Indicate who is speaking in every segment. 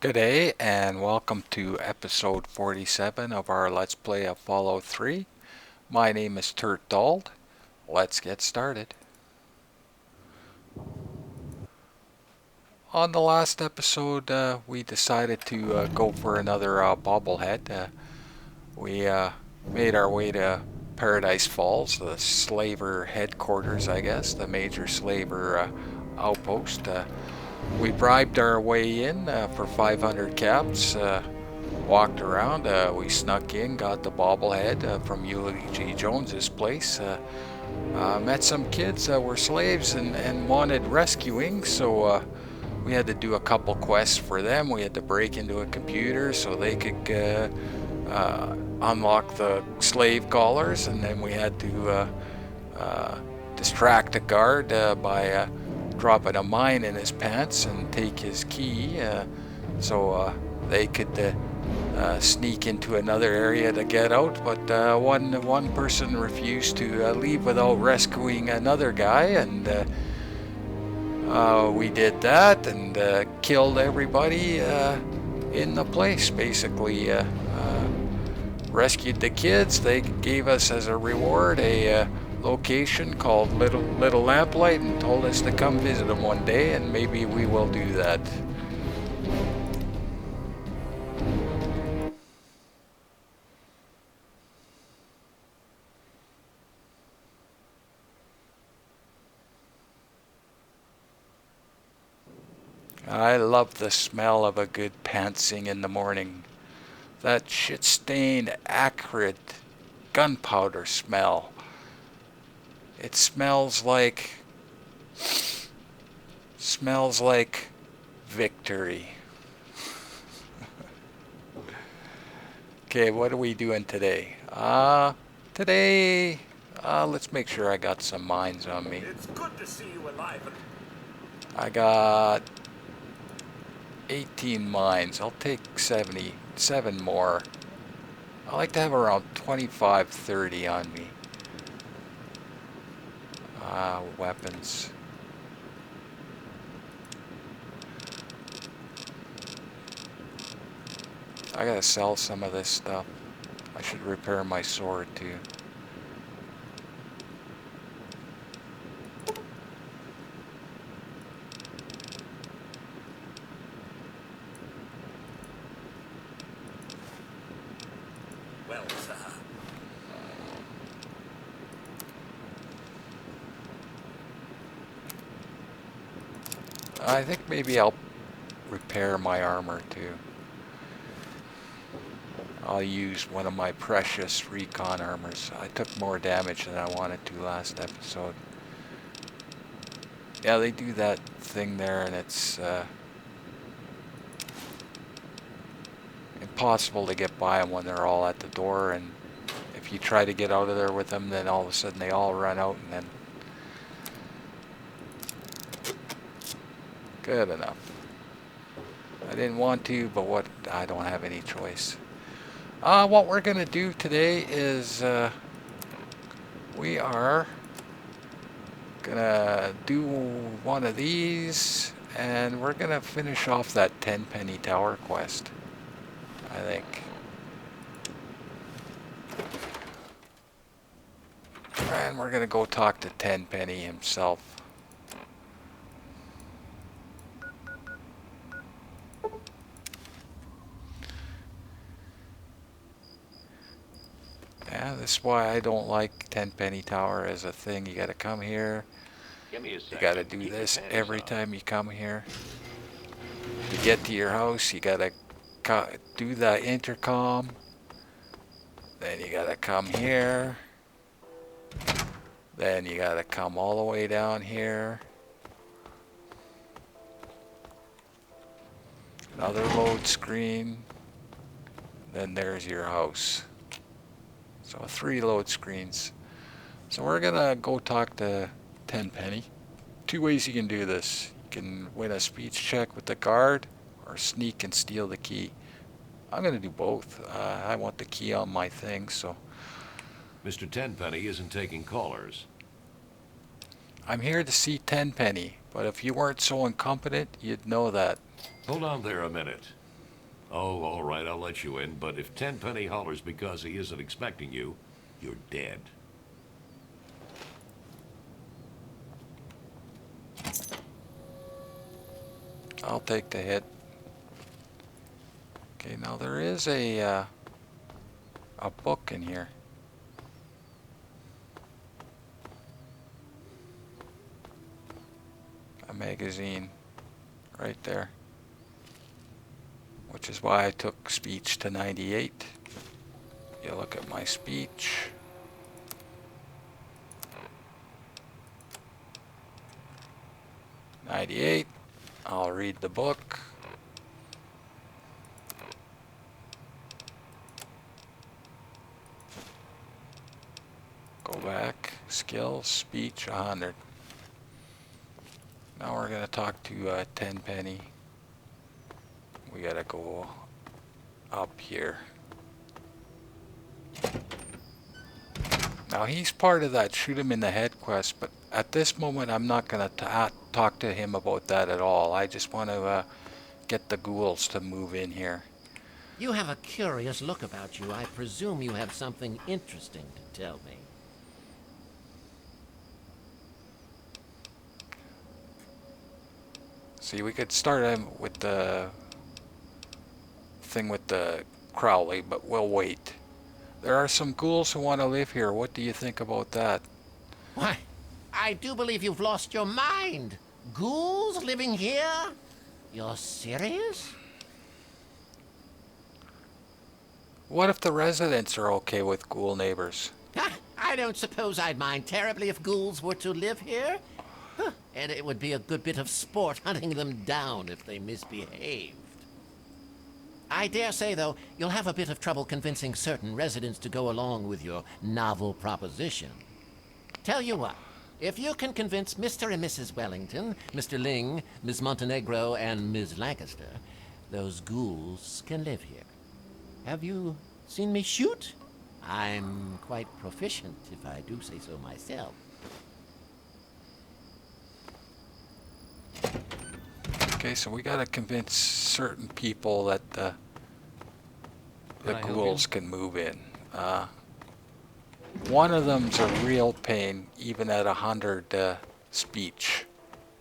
Speaker 1: Good day and welcome to episode 47 of our Let's Play of Fallout 3. My name is Turt Dald. Let's get started. On the last episode, we decided to go for another bobblehead. We made our way to Paradise Falls, the slaver headquarters, I guess, the major slaver outpost. We bribed our way in for 500 caps. Walked around, we snuck in, got the bobblehead from Eulogy Jones's place. Met some kids that were slaves and wanted rescuing, so we had to do a couple quests for them. We had to break into a computer so they could unlock the slave collars, and then we had to distract a guard by dropping a mine in his pants and take his key so they could sneak into another area to get out, but one person refused to leave without rescuing another guy, and we did that and killed everybody in the place. Basically, rescued the kids. They gave us as a reward a location called Little Lamplight and told us to come visit them one day, and maybe we will do that. I love the smell of a good pantsing in the morning. That shit-stained, acrid gunpowder smell. It smells like victory. Okay, what are we doing today? Today, let's make sure I got some mines on me.
Speaker 2: It's good to see you alive.
Speaker 1: I got 18 mines. I'll take 77 more. I like to have around 25, 30 on me. Weapons. I gotta sell some of this stuff. I should repair my sword too.
Speaker 2: Well, sir.
Speaker 1: I think maybe I'll repair my armor too. I'll use one of my precious recon armors. I took more damage than I wanted to last episode. Yeah, they do that thing there, and it's impossible to get by them when they're all at the door, and if you try to get out of there with them, then all of a sudden they all run out, and then... Good enough. I didn't want to, but I don't have any choice. What we're gonna do today is we are gonna do one of these, and we're gonna finish off that Tenpenny Tower quest, I think. And we're gonna go talk to Tenpenny himself. Yeah, this is why I don't like Tenpenny Tower as a thing. You gotta come here. You gotta do this every time you come here. To get to your house, you gotta do the intercom. Then you gotta come here. Then you gotta come all the way down here. Another load screen. Then there's your house. So 3 load screens. So we're gonna go talk to Tenpenny. 2 ways you can do this. You can win a speech check with the guard, or sneak and steal the key. I'm gonna do both. I want the key on my thing, so...
Speaker 3: Mr. Tenpenny isn't taking callers.
Speaker 1: I'm here to see Tenpenny, but if you weren't so incompetent, you'd know that.
Speaker 3: Hold on there a minute. Oh, all right, I'll let you in, but if Tenpenny hollers because he isn't expecting you, you're dead.
Speaker 1: I'll take the hit. Okay, now there is a book in here. A magazine right there. Which is why I took speech to 98. You look at my speech. '98. I'll read the book. Go back. Skills, speech, 100. Now we're gonna talk to Tenpenny. We gotta go up here. Now he's part of that shoot him in the head quest, but at this moment I'm not gonna talk to him about that at all. I just want to get the ghouls to move in here.
Speaker 4: You have a curious look about you. I presume you have something interesting to tell me.
Speaker 1: See, we could start him with the thing with the Crowley, but we'll wait. There are some ghouls who want to live here. What do you think about that?
Speaker 4: Why, I do believe you've lost your mind. Ghouls living here? You're serious?
Speaker 1: What if the residents are okay with ghoul neighbors?
Speaker 4: I don't suppose I'd mind terribly if ghouls were to live here. And it would be a good bit of sport hunting them down if they misbehaved. I dare say, though, you'll have a bit of trouble convincing certain residents to go along with your novel proposition. Tell you what, if you can convince Mr. and Mrs. Wellington, Mr. Ling, Miss Montenegro, and Miss Lancaster, those ghouls can live here. Have you seen me shoot? I'm quite proficient, if I do say so myself.
Speaker 1: Okay, so we gotta convince certain people that the
Speaker 3: Can I help
Speaker 1: ghouls
Speaker 3: you?
Speaker 1: can move in. One of them's a real pain, even at 100 speech,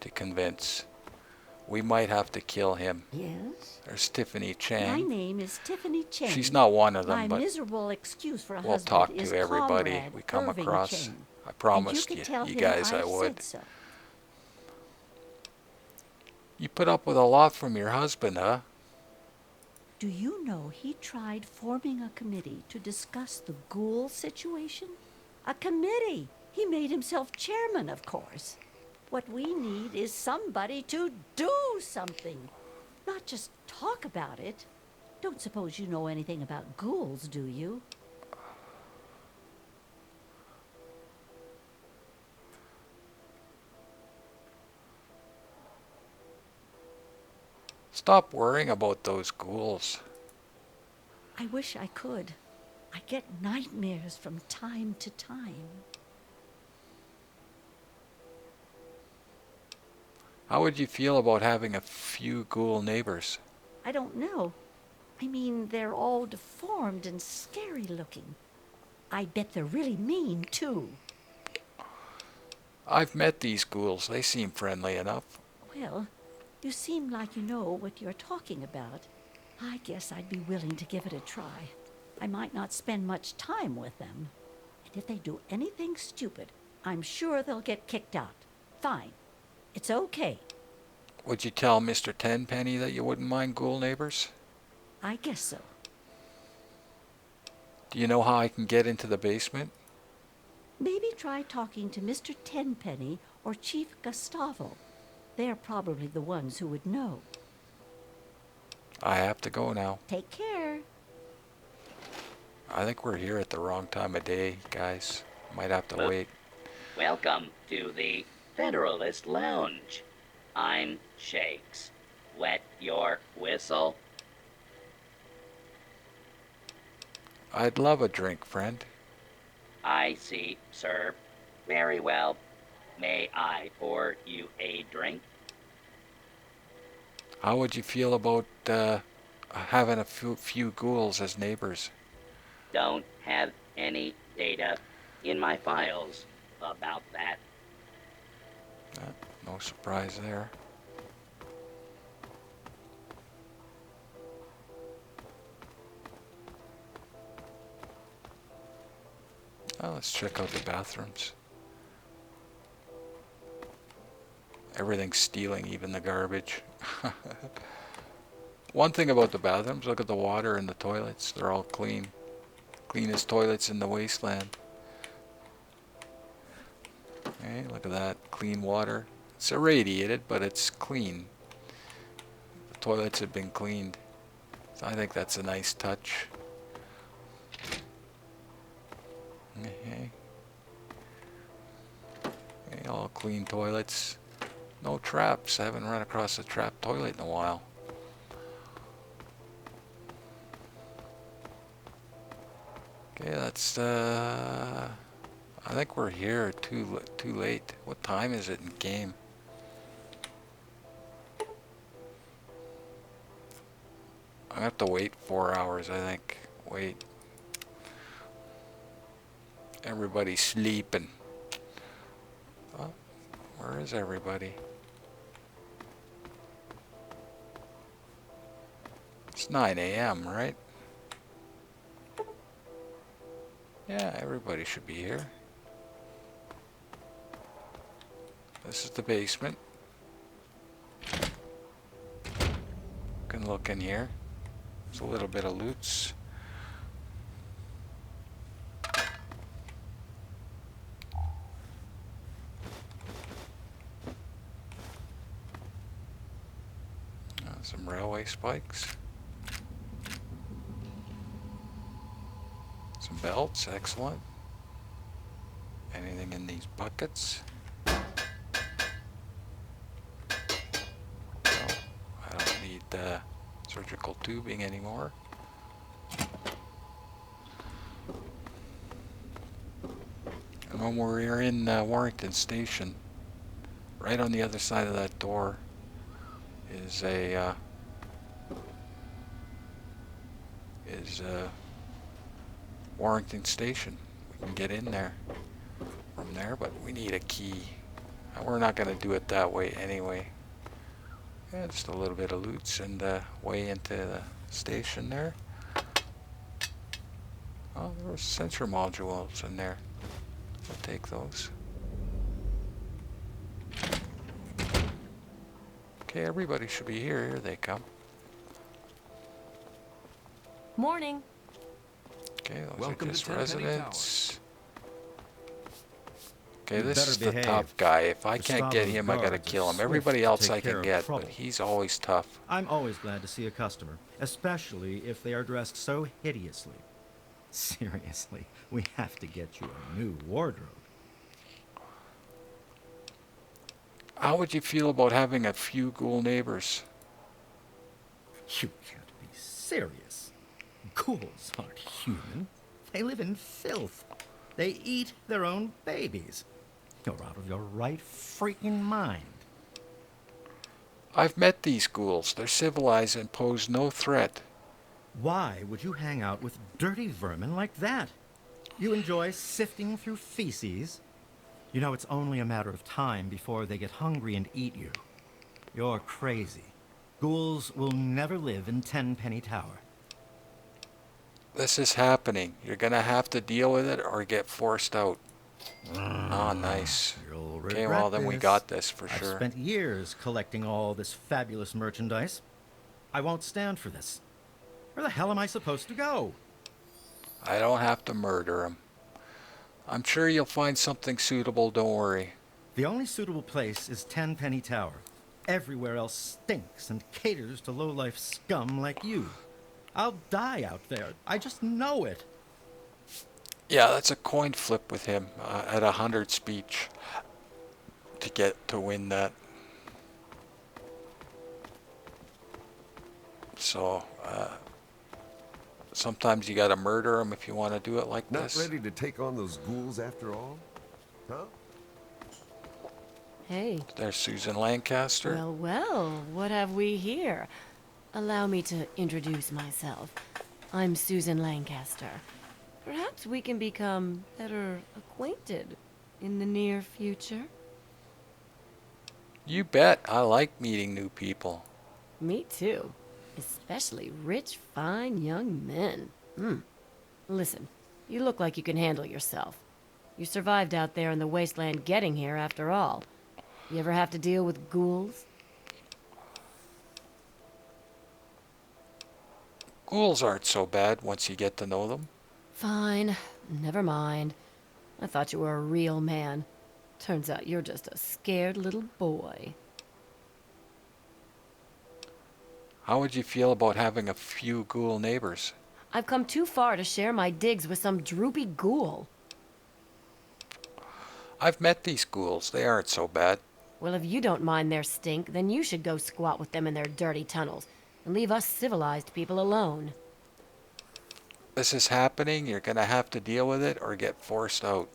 Speaker 1: to convince. We might have to kill him.
Speaker 5: Yes?
Speaker 1: There's Tiffany
Speaker 5: My
Speaker 1: Chang.
Speaker 5: name is Tiffany Cheng.
Speaker 1: She's not one of them,
Speaker 5: My
Speaker 1: but
Speaker 5: miserable excuse for a
Speaker 1: we'll
Speaker 5: husband
Speaker 1: talk
Speaker 5: is
Speaker 1: to everybody
Speaker 5: Comrade
Speaker 1: we come
Speaker 5: Irving
Speaker 1: across.
Speaker 5: Cheng.
Speaker 1: I
Speaker 5: And
Speaker 1: promised
Speaker 5: you, can tell
Speaker 1: you
Speaker 5: him
Speaker 1: guys I
Speaker 5: I've
Speaker 1: would.
Speaker 5: said so.
Speaker 1: You put up with a lot from your husband, huh?
Speaker 5: Do you know he tried forming a committee to discuss the ghoul situation? A committee! He made himself chairman, of course. What we need is somebody to do something, not just talk about it. Don't suppose you know anything about ghouls, do you?
Speaker 1: Stop worrying about those ghouls.
Speaker 5: I wish I could. I get nightmares from time to time.
Speaker 1: How would you feel about having a few ghoul neighbors?
Speaker 5: I don't know. I mean, they're all deformed and scary looking. I bet they're really mean, too.
Speaker 1: I've met these ghouls. They seem friendly enough.
Speaker 5: Well, you seem like you know what you're talking about. I guess I'd be willing to give it a try. I might not spend much time with them. And if they do anything stupid, I'm sure they'll get kicked out. Fine. It's okay.
Speaker 1: Would you tell Mr. Tenpenny that you wouldn't mind ghoul neighbors?
Speaker 5: I guess so.
Speaker 1: Do you know how I can get into the basement?
Speaker 5: Maybe try talking to Mr. Tenpenny or Chief Gustavo. They're probably the ones who would know.
Speaker 1: I have to go now.
Speaker 5: Take care.
Speaker 1: I think we're here at the wrong time of day, guys. Might have to wait.
Speaker 6: Welcome to the Federalist Lounge. I'm Shakes. Wet your whistle?
Speaker 1: I'd love a drink, friend.
Speaker 6: I see, sir. Very well. May I pour you a drink?
Speaker 1: How would you feel about a having a few ghouls as neighbors.
Speaker 6: Don't have any data in my files about that.
Speaker 1: No surprise there. Let's check out the bathrooms. Everything's stealing, even the garbage. One thing about the bathrooms, look at the water in the toilets. They're all clean. Cleanest toilets in the wasteland. Okay, look at that. Clean water. It's irradiated, but it's clean. The toilets have been cleaned. So I think that's a nice touch. Okay. Okay, all clean toilets. No traps. I haven't run across a trapped toilet in a while. Okay, that's I think we're here too late. What time is it in game? I have to wait 4 hours, I think. Wait. Everybody's sleeping. Oh, where is everybody? It's 9 a.m., right? Yeah, everybody should be here. This is the basement. Can look in here. There's a little bit of loots. Some railway spikes. Some belts, excellent. Anything in these buckets? No, I don't need surgical tubing anymore. And when we're in Warrington Station, right on the other side of that door is a Warrington Station. We can get in there from there, but we need a key. We're not going to do it that way anyway. Yeah, just a little bit of loots and way into the station there. Oh, there were sensor modules in there. I'll take those. Okay, everybody should be here. Here they come.
Speaker 7: Morning.
Speaker 1: Okay, those
Speaker 3: Welcome
Speaker 1: are just
Speaker 3: to Tenpenny
Speaker 1: residents. Okay,
Speaker 8: You
Speaker 1: this
Speaker 8: better
Speaker 1: is the
Speaker 8: behave.
Speaker 1: tough guy. If I can't get
Speaker 8: Gustavo's
Speaker 1: him, I gotta
Speaker 8: guards are
Speaker 1: kill him.
Speaker 8: swift
Speaker 1: Everybody
Speaker 8: to
Speaker 1: else
Speaker 8: take
Speaker 1: I
Speaker 8: care
Speaker 1: can
Speaker 8: of
Speaker 1: get,
Speaker 8: trouble.
Speaker 1: but he's always tough.
Speaker 8: I'm always glad to see a customer, especially if they are dressed so hideously. Seriously, we have to get you a new wardrobe.
Speaker 1: How would you feel about having a few ghoul neighbors?
Speaker 8: You can't be serious. Ghouls aren't human. They live in filth. They eat their own babies. You're out of your right freaking mind.
Speaker 1: I've met these ghouls. They're civilized and pose no threat.
Speaker 8: Why would you hang out with dirty vermin like that? You enjoy sifting through feces? You know it's only a matter of time before they get hungry and eat you. You're crazy. Ghouls will never live in Tenpenny Tower.
Speaker 1: This is happening. You're gonna have to deal with it or get forced out. Ah, nice.
Speaker 8: You'll
Speaker 1: Okay,
Speaker 8: regret
Speaker 1: well then we
Speaker 8: this.
Speaker 1: got this for
Speaker 8: I've
Speaker 1: sure.
Speaker 8: spent years collecting all this fabulous merchandise. I won't stand for this. Where the hell am I supposed to go?
Speaker 1: I don't have to murder him. I'm sure you'll find something suitable, don't worry.
Speaker 8: The only suitable place is Tenpenny Tower. Everywhere else stinks and caters to low-life scum like you. I'll die out there. I just know it.
Speaker 1: Yeah, that's a coin flip with him at 100 speech to win that. So sometimes you gotta murder him if you want to do it like
Speaker 9: Not
Speaker 1: this.
Speaker 9: ready to take on those ghouls after all? Huh?
Speaker 7: Hey.
Speaker 1: There's Susan Lancaster.
Speaker 7: Well, well, what have we here? Allow me to introduce myself. I'm Susan Lancaster. Perhaps we can become better acquainted in the near future.
Speaker 1: You bet. I like meeting new people.
Speaker 7: Me too. Especially rich, fine young men. Listen, you look like you can handle yourself. You survived out there in the wasteland getting here after all. You ever have to deal with ghouls?
Speaker 1: Ghouls aren't so bad once you get to know them.
Speaker 7: Fine. Never mind. I thought you were a real man. Turns out you're just a scared little boy.
Speaker 1: How would you feel about having a few ghoul neighbors?
Speaker 7: I've come too far to share my digs with some droopy ghoul.
Speaker 1: I've met these ghouls. They aren't so bad.
Speaker 7: Well, if you don't mind their stink, then you should go squat with them in their dirty tunnels and leave us civilized people alone.
Speaker 1: This is happening. You're going to have to deal with it or get forced out.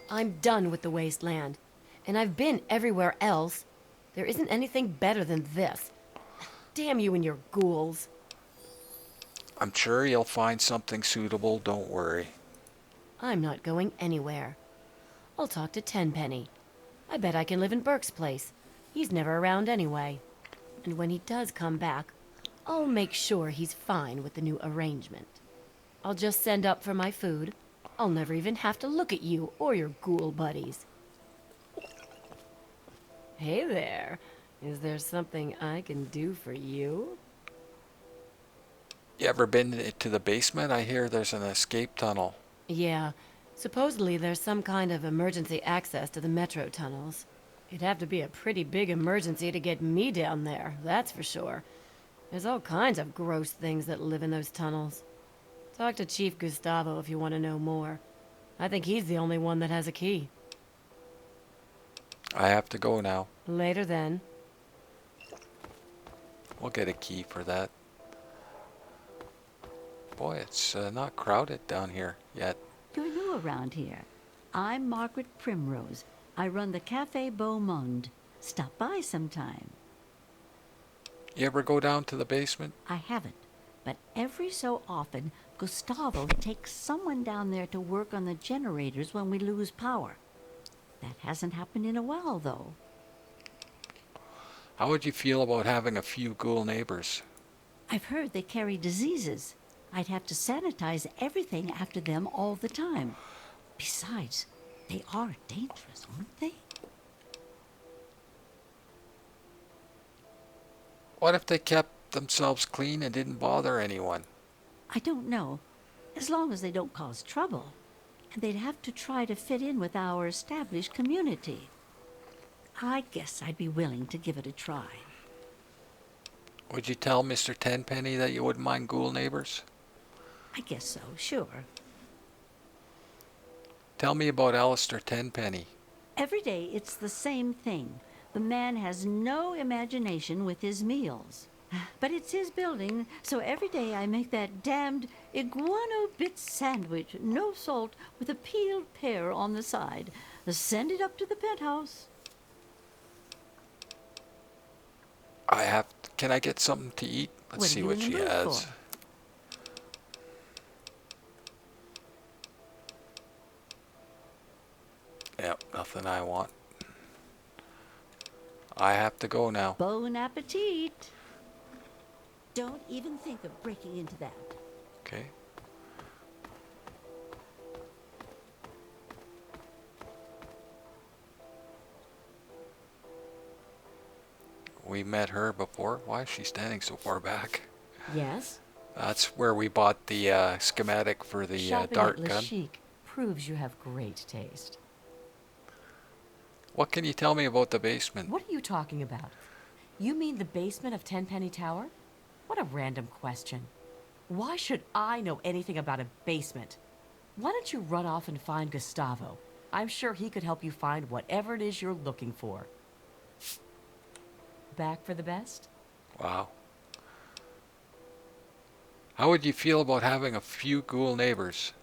Speaker 7: I'm done with the wasteland, and I've been everywhere else. There isn't anything better than this. Damn you and your ghouls.
Speaker 1: I'm sure you'll find something suitable. Don't worry.
Speaker 7: I'm not going anywhere. I'll talk to Tenpenny. I bet I can live in Burke's place. He's never around anyway. And when he does come back, I'll make sure he's fine with the new arrangement. I'll just send up for my food. I'll never even have to look at you or your ghoul buddies. Hey there. Is there something I can do for you?
Speaker 1: You ever been to the basement? I hear there's an escape tunnel.
Speaker 7: Yeah. Supposedly there's some kind of emergency access to the metro tunnels. It'd have to be a pretty big emergency to get me down there, that's for sure. There's all kinds of gross things that live in those tunnels. Talk to Chief Gustavo if you want to know more. I think he's the only one that has a key.
Speaker 1: I have to go now.
Speaker 7: Later then.
Speaker 1: We'll get a key for that. Boy, it's not crowded down here yet.
Speaker 5: You're new around here. I'm Margaret Primrose. I run the Cafe Beau Monde. Stop by sometime.
Speaker 1: You ever go down to the basement?
Speaker 5: I haven't, but every so often, Gustavo takes someone down there to work on the generators when we lose power. That hasn't happened in a while, though.
Speaker 1: How would you feel about having a few ghoul neighbors?
Speaker 5: I've heard they carry diseases. I'd have to sanitize everything after them all the time. Besides, they are dangerous, aren't they?
Speaker 1: What if they kept themselves clean and didn't bother anyone?
Speaker 5: I don't know. As long as they don't cause trouble. And they'd have to try to fit in with our established community. I guess I'd be willing to give it a try.
Speaker 1: Would you tell Mr. Tenpenny that you wouldn't mind ghoul neighbors?
Speaker 5: I guess so, sure.
Speaker 1: Tell me about Alistair Tenpenny.
Speaker 5: Every day it's the same thing. The man has no imagination with his meals. But it's his building, so every day I make that damned iguana bit sandwich, no salt, with a peeled pear on the side. Send it up to the penthouse.
Speaker 1: Can I get something to eat? Let's see what she has.
Speaker 5: For?
Speaker 1: Yep, nothing I want. I have to go now.
Speaker 5: Bon appetit. Don't even think of breaking into that.
Speaker 1: Okay. We met her before. Why is she standing so far back?
Speaker 7: Yes?
Speaker 1: That's where we bought the schematic for the
Speaker 7: Shopping
Speaker 1: dart
Speaker 7: at
Speaker 1: gun.
Speaker 7: Le-Chic proves you have great taste.
Speaker 1: What can you tell me about the basement?
Speaker 7: What are you talking about? You mean the basement of Tenpenny Tower? What a random question. Why should I know anything about a basement? Why don't you run off and find Gustavo? I'm sure he could help you find whatever it is you're looking for. Back for the best?
Speaker 1: Wow. How would you feel about having a few ghoul neighbors?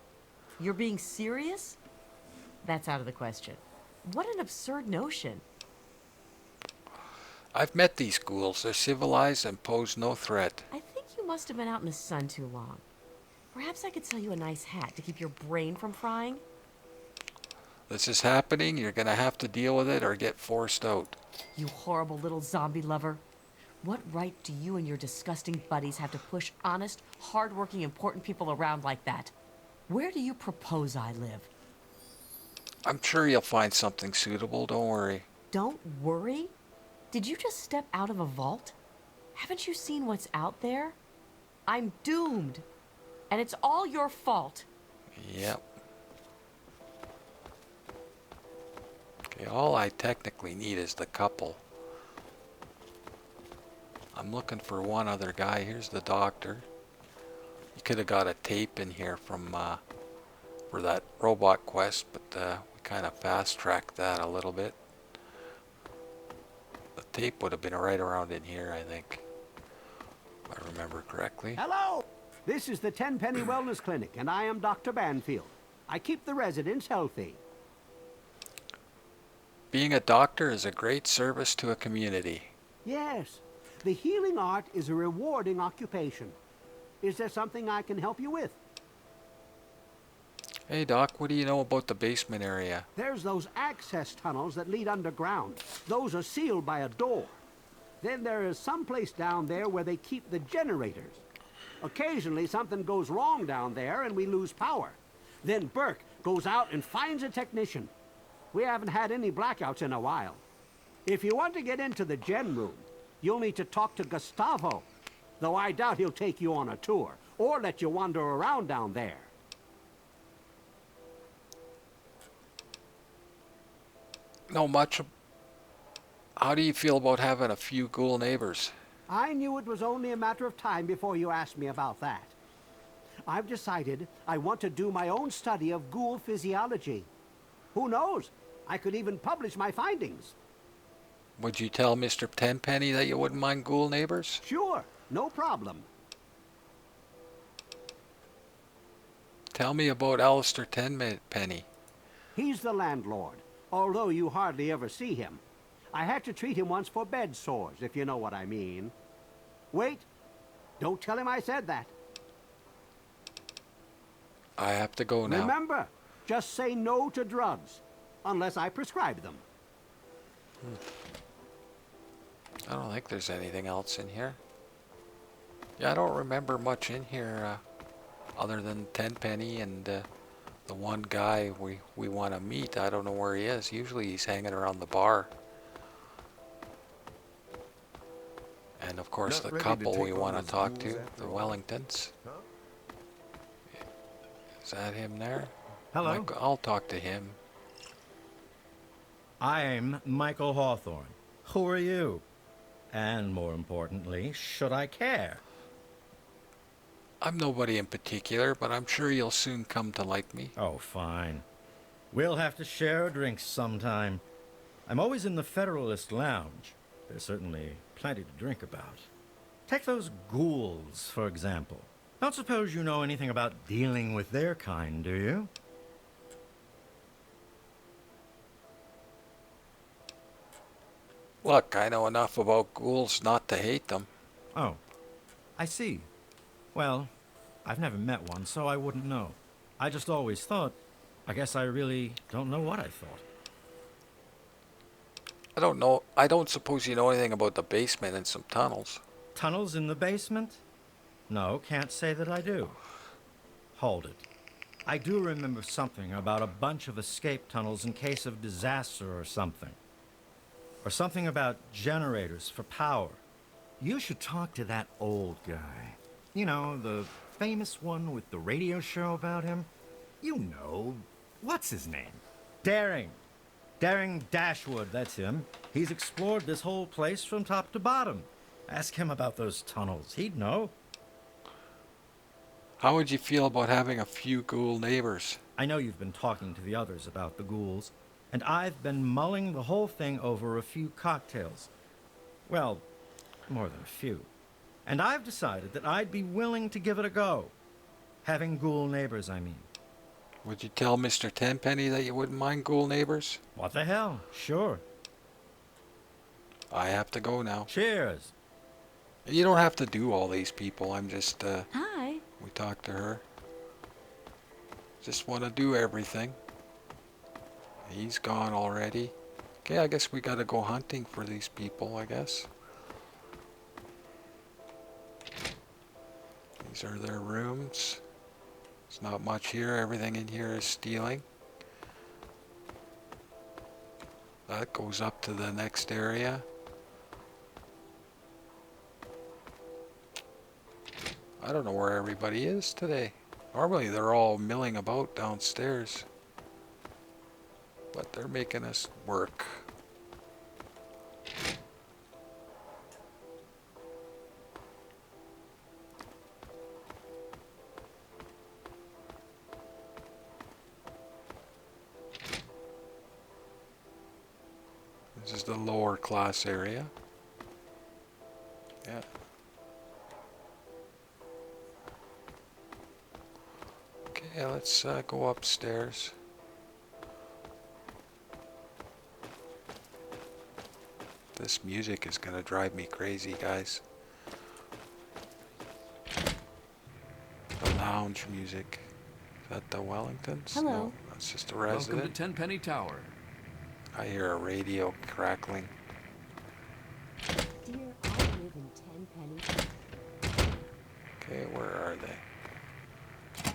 Speaker 7: You're being serious? That's out of the question. What an absurd notion.
Speaker 1: I've met these ghouls. They're civilized and pose no threat.
Speaker 7: I think you must have been out in the sun too long. Perhaps I could sell you a nice hat to keep your brain from frying?
Speaker 1: This is happening. You're gonna have to deal with it or get forced out.
Speaker 7: You horrible little zombie lover. What right do you and your disgusting buddies have to push honest, hard-working, important people around like that? Where do you propose I live?
Speaker 1: I'm sure you'll find something suitable. Don't worry.
Speaker 7: Don't worry? Did you just step out of a vault? Haven't you seen what's out there? I'm doomed. And it's all your fault.
Speaker 1: Yep. Okay, all I technically need is the couple. I'm looking for one other guy. Here's the doctor. You could have got a tape in here from for that robot quest, but we kind of fast-tracked that a little bit. The tape would have been right around in here, I think, if I remember correctly.
Speaker 10: Hello! This is the Tenpenny Wellness Clinic, and I am Dr. Banfield. I keep the residents healthy.
Speaker 1: Being a doctor is a great service to a community.
Speaker 10: Yes, the healing art is a rewarding occupation. Is there something I can help you with?
Speaker 1: Hey Doc, what do you know about the basement area?
Speaker 10: There's those access tunnels that lead underground. Those are sealed by a door. Then there is some place down there where they keep the generators. Occasionally something goes wrong down there and we lose power. Then Burke goes out and finds a technician. We haven't had any blackouts in a while. If you want to get into the gen room, you'll need to talk to Gustavo. Though I doubt he'll take you on a tour or let you wander around down there.
Speaker 1: Know much. How do you feel about having a few ghoul neighbors?
Speaker 10: I knew it was only a matter of time before you asked me about that. I've decided I want to do my own study of ghoul physiology. Who knows? I could even publish my findings.
Speaker 1: Would you tell Mr. Tenpenny that you wouldn't mind ghoul neighbors?
Speaker 10: Sure, no problem.
Speaker 1: Tell me about Alistair Tenpenny.
Speaker 10: He's the landlord, although you hardly ever see him. I had to treat him once for bed sores, if you know what I mean. Wait, don't tell him I said that.
Speaker 1: I have to go now.
Speaker 10: Remember, just say no to drugs, unless I prescribe them.
Speaker 1: I don't think there's anything else in here. Yeah, I don't remember much in here other than Tenpenny and the one guy we want to meet. I don't know where he is. Usually he's hanging around the bar. And of course
Speaker 9: Not
Speaker 1: the
Speaker 9: ready to
Speaker 1: couple
Speaker 9: take
Speaker 1: we
Speaker 9: on
Speaker 1: want to
Speaker 9: those
Speaker 1: talk
Speaker 9: ghouls
Speaker 1: to,
Speaker 9: after
Speaker 1: the
Speaker 9: all?
Speaker 1: Wellingtons.
Speaker 9: Huh?
Speaker 1: Is that him there?
Speaker 8: Hello.
Speaker 1: I'll talk to him.
Speaker 8: I'm Michael Hawthorne. Who are you? And more importantly, should I care?
Speaker 1: I'm nobody in particular, but I'm sure you'll soon come to like me.
Speaker 8: Oh, fine. We'll have to share a drink sometime. I'm always in the Federalist Lounge. There's certainly plenty to drink about. Take those ghouls, for example. Don't suppose you know anything about dealing with their kind, do you?
Speaker 1: Look, I know enough about ghouls not to hate them.
Speaker 8: Oh, I see. Well, I've never met one, so I wouldn't know. I just always thought. I guess I really don't know what I thought.
Speaker 1: I don't know. I don't suppose you know anything about the basement and some tunnels.
Speaker 8: Tunnels in the basement? No, can't say that I do. Hold it. I do remember something about a bunch of escape tunnels in case of disaster or something. Or something about generators for power. You should talk to that old guy. You know, the famous one with the radio show about him. You know, what's his name? Daring. Daring Dashwood, that's him. He's explored this whole place from top to bottom. Ask him about those tunnels. He'd know.
Speaker 1: How would you feel about having a few ghoul neighbors?
Speaker 8: I know you've been talking to the others about the ghouls, and I've been mulling the whole thing over a few cocktails. Well, more than a few. And I've decided that I'd be willing to give it a go. Having ghoul neighbors, I mean.
Speaker 1: Would you tell Mr. Tenpenny that you wouldn't mind ghoul neighbors?
Speaker 8: What the hell? Sure.
Speaker 1: I have to go now.
Speaker 8: Cheers.
Speaker 1: You don't have to do all these people. I'm just,
Speaker 5: Hi.
Speaker 1: we talked to her. Just want to do everything. He's gone already. Okay, I guess we gotta go hunting for these people, I guess. These are their rooms. There's not much here. Everything in here is stealing. That goes up to the next area. I don't know where everybody is today. Normally they're all milling about downstairs. But they're making us work. This is the lower class area. Yeah. Okay, let's go upstairs. This music is gonna drive me crazy, guys. The lounge music. Is that the Wellingtons?
Speaker 7: Hello.
Speaker 1: No, that's just a
Speaker 11: Welcome
Speaker 1: resident.
Speaker 11: to Tenpenny Tower.
Speaker 1: I hear a radio crackling.
Speaker 7: Dear, I live in Tenpenny.
Speaker 1: Okay, where are they?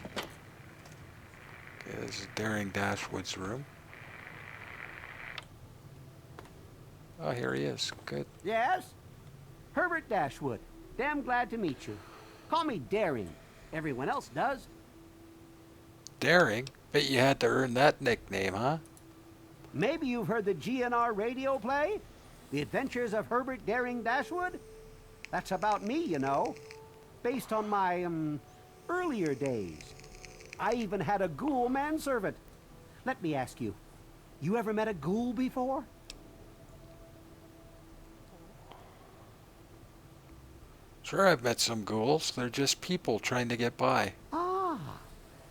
Speaker 1: Okay, this is Daring Dashwood's room. Oh, here he is. Good.
Speaker 10: Yes? Herbert Dashwood. Damn glad to meet you. Call me Daring. Everyone else does.
Speaker 1: Daring? Bet you had to earn that nickname, huh?
Speaker 10: Maybe you've heard the GNR radio play? The Adventures of Herbert Daring Dashwood? That's about me, you know. Based on my, earlier days. I even had a ghoul manservant. Let me ask you, you ever met a ghoul before?
Speaker 1: Sure, I've met some ghouls. They're just people trying to get by.
Speaker 10: Ah,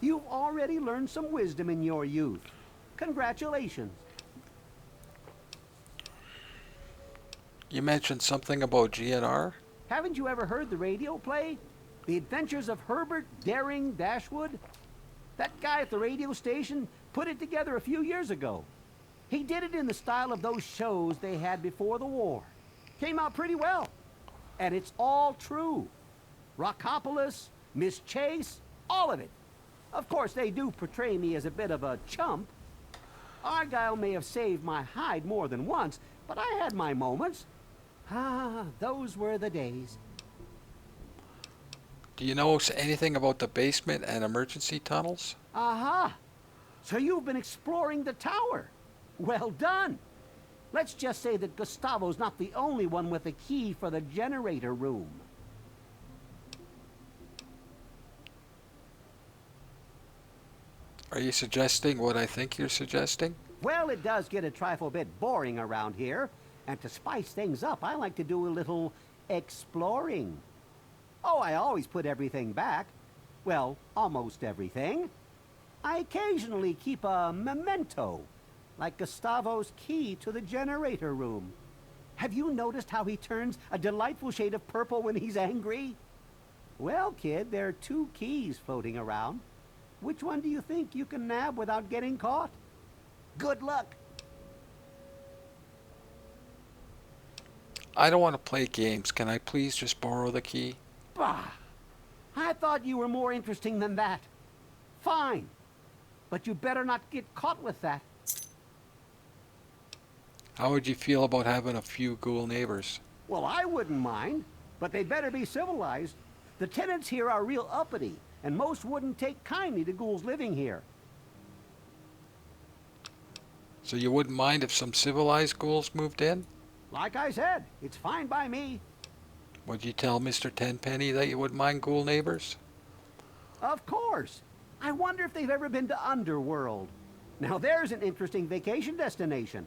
Speaker 10: you've already learned some wisdom in your youth. Congratulations.
Speaker 1: You mentioned something about GNR?
Speaker 10: Haven't you ever heard the radio play? The Adventures of Herbert Daring Dashwood? That guy at the radio station put it together a few years ago. He did it in the style of those shows they had before the war. Came out pretty well. And it's all true. Rockopolis, Miss Chase, all of it. Of course, they do portray me as a bit of a chump. Argyle may have saved my hide more than once, but I had my moments. Ah, those were the days.
Speaker 1: Do you know anything about the basement and emergency tunnels?
Speaker 10: Aha! So you've been exploring the tower. Well done. Let's just say that Gustavo's not the only one with a key for the generator room.
Speaker 1: Are you suggesting what I think you're suggesting?
Speaker 10: Well, it does get a trifle bit boring around here. And to spice things up, I like to do a little exploring. Oh, I always put everything back. Well, almost everything. I occasionally keep a memento, like Gustavo's key to the generator room. Have you noticed how he turns a delightful shade of purple when he's angry? Well, kid, there are two keys floating around. Which one do you think you can nab without getting caught? Good luck.
Speaker 1: I don't want to play games. Can I please just borrow the key?
Speaker 10: Bah! I thought you were more interesting than that. Fine. But you better not get caught with that.
Speaker 1: How would you feel about having a few ghoul neighbors?
Speaker 10: Well, I wouldn't mind, but they'd better be civilized. The tenants here are real uppity, and most wouldn't take kindly to ghouls living here.
Speaker 1: So you wouldn't mind if some civilized ghouls moved in?
Speaker 10: Like I said, it's fine by me.
Speaker 1: Would you tell Mr. Tenpenny that you wouldn't mind ghoul neighbors?
Speaker 10: Of course. I wonder if they've ever been to Underworld. Now there's an interesting vacation destination.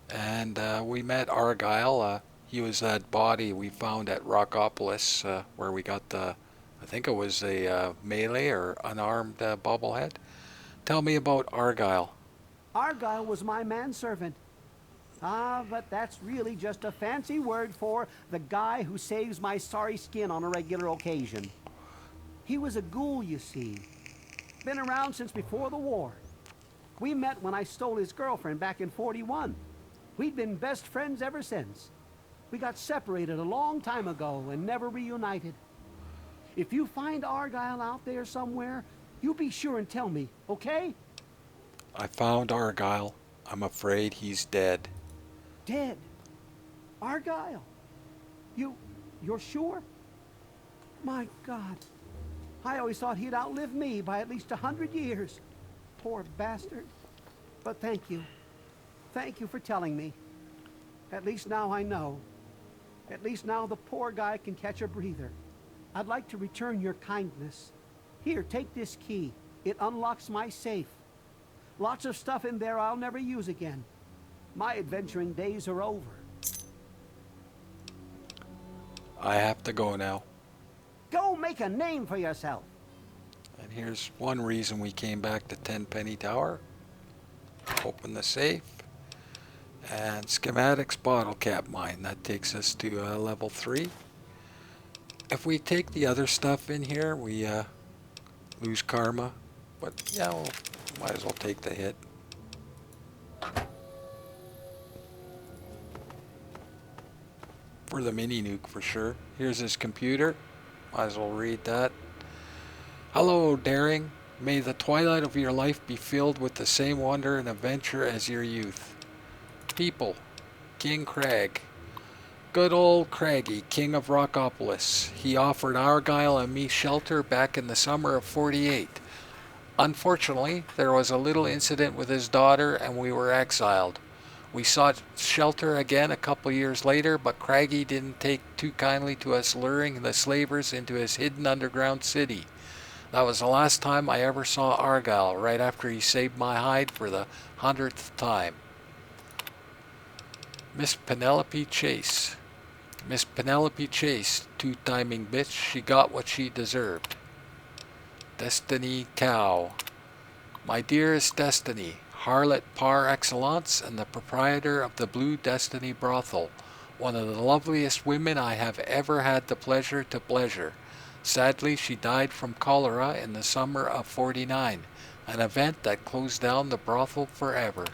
Speaker 1: And we met Argyle. He was that body we found at Rockopolis, where we got the, I think it was a melee or unarmed bobblehead. Tell me about Argyle.
Speaker 10: Argyle was my manservant. Ah, but that's really just a fancy word for the guy who saves my sorry skin on a regular occasion. He was a ghoul, you see. Been around since before the war. We met when I stole his girlfriend back in '41. We'd been best friends ever since. We got separated a long time ago and never reunited. If you find Argyle out there somewhere, you be sure and tell me, okay?
Speaker 1: I found Argyle. I'm afraid he's dead.
Speaker 10: Dead. Argyle. You're sure? My God. I always thought he'd outlive me by at least 100 years. Poor bastard. But thank you. Thank you for telling me. At least now I know. At least now the poor guy can catch a breather. I'd like to return your kindness. Here, take this key. It unlocks my safe. Lots of stuff in there I'll never use again. My adventuring days are over.
Speaker 1: I have to go now.
Speaker 10: Go make a name for yourself.
Speaker 1: And here's one reason we came back to Tenpenny Tower. Open the safe. And schematics bottle cap mine. That takes us to level 3. If we take the other stuff in here, we lose karma. But yeah, we'll, might as well take the hit. For the mini nuke for sure. Here's his computer. Might as well read that. Hello, Daring. May the twilight of your life be filled with the same wonder and adventure as your youth. People. King Crag. Good old Craggy, King of Rockopolis. He offered Argyle and me shelter back in the summer of '48. Unfortunately, there was a little incident with his daughter and we were exiled. We sought shelter again a couple years later, but Craggy didn't take too kindly to us luring the slavers into his hidden underground city. That was the last time I ever saw Argyle, right after he saved my hide for the 100th time. Miss Penelope Chase. Miss Penelope Chase, two-timing bitch, she got what she deserved. Destiny Cow. My dearest Destiny, harlot par excellence and the proprietor of the Blue Destiny brothel, one of the loveliest women I have ever had the pleasure to pleasure. Sadly, she died from cholera in the summer of '49, an event that closed down the brothel forever.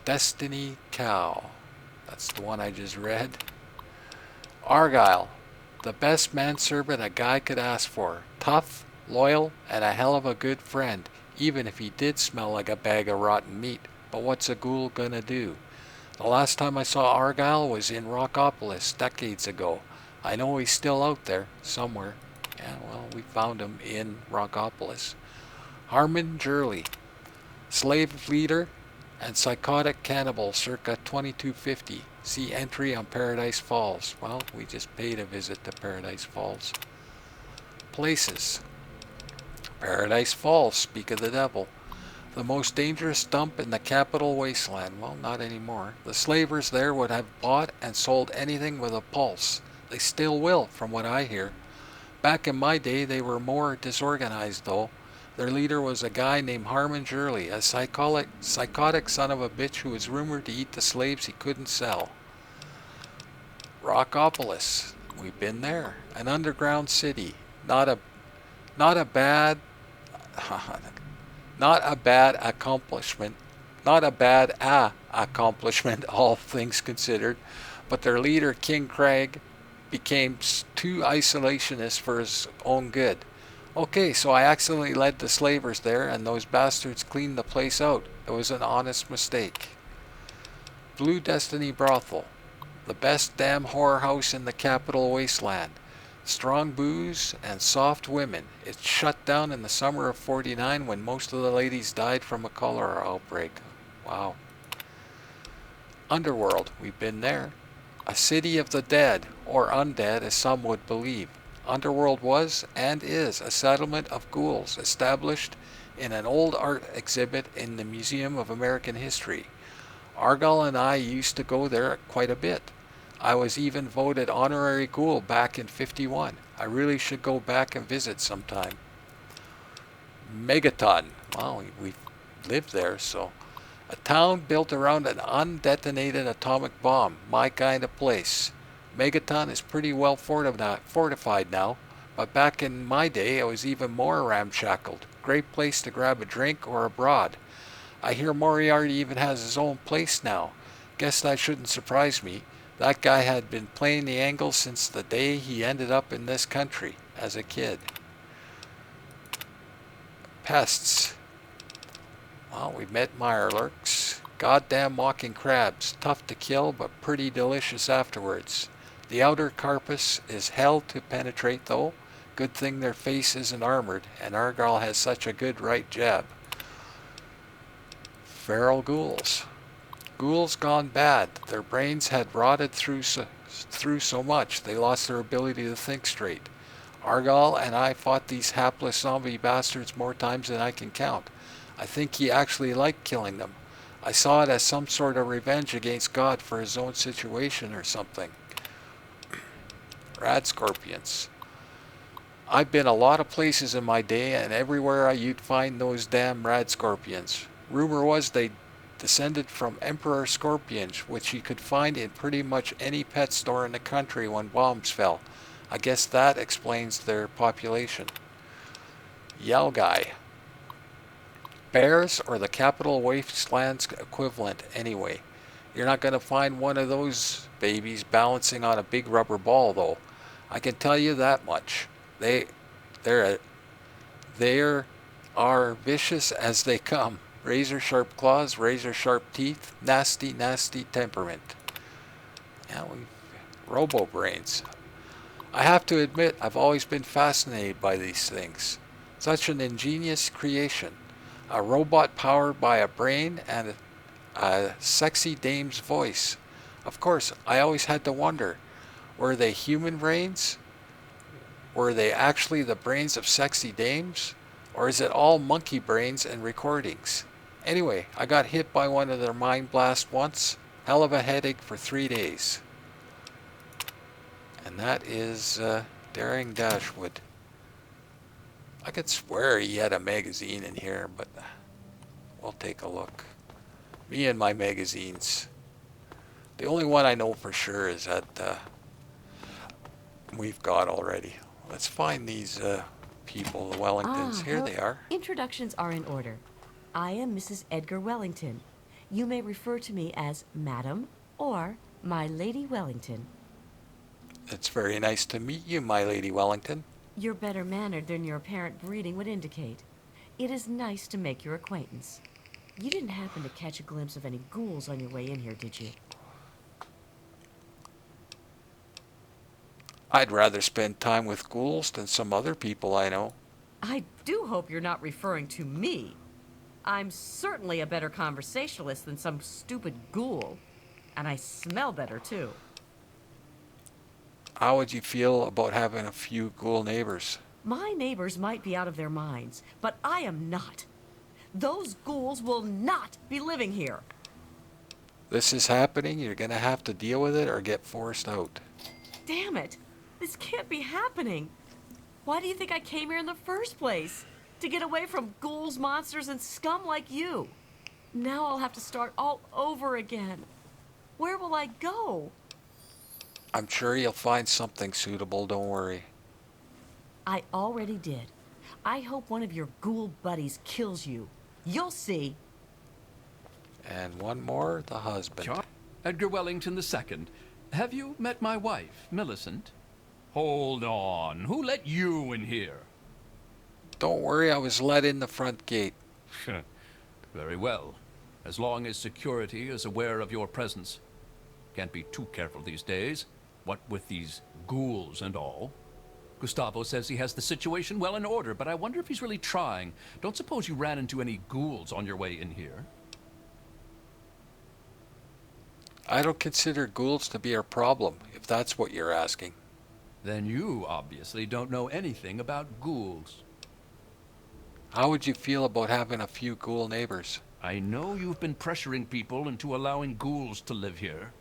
Speaker 1: Destiny Cow. That's the one I just read. Argyle. The best manservant a guy could ask for. Tough, loyal, and a hell of a good friend, even if he did smell like a bag of rotten meat. But what's a ghoul gonna do? The last time I saw Argyle was in Rockopolis decades ago. I know he's still out there, somewhere. Yeah, well, we found him in Rockopolis. Harmon Jurley. Slave leader and psychotic cannibal circa 2250. See entry on Paradise Falls. Well, we just paid a visit to Paradise Falls. Places. Paradise Falls, speak of the devil. The most dangerous dump in the capital wasteland. Well, not anymore. The slavers there would have bought and sold anything with a pulse. They still will, from what I hear. Back in my day, they were more disorganized, though. Their leader was a guy named Harmon Jurley, a psychotic son of a bitch who was rumored to eat the slaves he couldn't sell. Rockopolis. We've been there. An underground city. Not a bad accomplishment. Not a bad accomplishment, all things considered. But their leader, King Crag, became too isolationist for his own good. Okay, so I accidentally led the slavers there, and those bastards cleaned the place out. It was an honest mistake. Blue Destiny Brothel. The best damn whorehouse in the capital wasteland. Strong booze and soft women. It shut down in the summer of '49 when most of the ladies died from a cholera outbreak. Wow. Underworld. We've been there. A city of the dead, or undead as some would believe. Underworld was, and is, a settlement of ghouls established in an old art exhibit in the Museum of American History. Argyle and I used to go there quite a bit. I was even voted honorary ghoul back in '51. I really should go back and visit sometime. Megaton. Well, we lived there, so. A town built around an undetonated atomic bomb. My kind of place. Megaton is pretty well fortified now, but back in my day it was even more ramshackled. Great place to grab a drink or abroad. I hear Moriarty even has his own place now. Guess that shouldn't surprise me. That guy had been playing the angle since the day he ended up in this country as a kid. Pests. Well, we met mirelurks. Goddamn walking crabs. Tough to kill, but pretty delicious afterwards. The outer carapace is hell to penetrate, though. Good thing their face isn't armored, and Argyle has such a good right jab. Feral ghouls. Ghouls gone bad. Their brains had rotted through so much they lost their ability to think straight. Argyle and I fought these hapless zombie bastards more times than I can count. I think he actually liked killing them. I saw it as some sort of revenge against God for his own situation or something. Rad scorpions. I've been a lot of places in my day, and everywhere you'd find those damn rad scorpions. Rumor was they descended from Emperor scorpions, which you could find in pretty much any pet store in the country when bombs fell. I guess that explains their population. Yalgai. Bears, or the Capital Wasteland's equivalent anyway. You're not going to find one of those babies balancing on a big rubber ball, though. I can tell you that much. They are vicious as they come. Razor sharp claws, razor sharp teeth, nasty, nasty temperament. Yeah, robo brains. I have to admit, I've always been fascinated by these things. Such an ingenious creation. A robot powered by a brain and a sexy dame's voice. Of course, I always had to wonder, were they human brains? Were they actually the brains of sexy dames? Or is it all monkey brains and recordings? Anyway, I got hit by one of their mind blasts once. Hell of a headache for 3 days. And that is Daring Dashwood. I could swear he had a magazine in here, but we'll take a look. Me and my magazines. The only one I know for sure is that we've got already. Let's find these people, the Wellingtons. Here they are.
Speaker 11: Introductions are in order. I am Mrs. Edgar Wellington. You may refer to me as Madam or My Lady Wellington.
Speaker 1: It's very nice to meet you, My Lady Wellington.
Speaker 11: You're better mannered than your apparent breeding would indicate. It is nice to make your acquaintance. You didn't happen to catch a glimpse of any ghouls on your way in here, did you?
Speaker 1: I'd rather spend time with ghouls than some other people I know.
Speaker 11: I do hope you're not referring to me. I'm certainly a better conversationalist than some stupid ghoul. And I smell better, too.
Speaker 1: How would you feel about having a few ghoul neighbors?
Speaker 11: My neighbors might be out of their minds, but I am not. Those ghouls will not be living here.
Speaker 1: This is happening. You're going to have to deal with it or get forced out.
Speaker 11: Damn it. This can't be happening. Why do you think I came here in the first place? To get away from ghouls, monsters, and scum like you. Now I'll have to start all over again. Where will I go?
Speaker 1: I'm sure you'll find something suitable, don't worry.
Speaker 11: I already did. I hope one of your ghoul buddies kills you. You'll see.
Speaker 1: And one more, the husband.
Speaker 12: Edgar Wellington II. Have you met my wife, Millicent? Hold on. Who let you in here?
Speaker 1: Don't worry, I was let in the front gate.
Speaker 12: Very well. As long as security is aware of your presence. Can't be too careful these days. What with these ghouls and all. Gustavo says he has the situation well in order, but I wonder if he's really trying. Don't suppose you ran into any ghouls on your way in here?
Speaker 1: I don't consider ghouls to be a problem, if that's what you're asking.
Speaker 12: Then you obviously don't know anything about ghouls.
Speaker 1: How would you feel about having a few ghoul neighbors?
Speaker 12: I know you've been pressuring people into allowing ghouls to live here.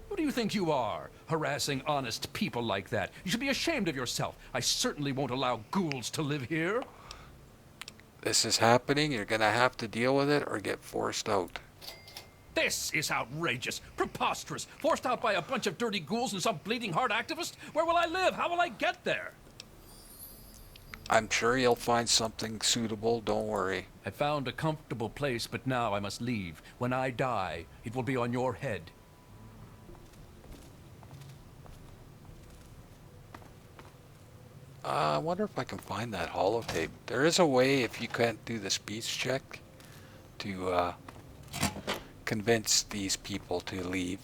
Speaker 12: Who do you think you are, harassing honest people like that? You should be ashamed of yourself. I certainly won't allow ghouls to live here.
Speaker 1: This is happening. You're going to have to deal with it or get forced out.
Speaker 12: This is outrageous, preposterous, forced out by a bunch of dirty ghouls and some bleeding heart activist. Where will I live? How will I get there?
Speaker 1: I'm sure you'll find something suitable, don't worry.
Speaker 12: I found a comfortable place, but now I must leave. When I die, it will be on your head.
Speaker 1: I wonder if I can find that holotape. There is a way, if you can't do the speech check, to convince these people to leave.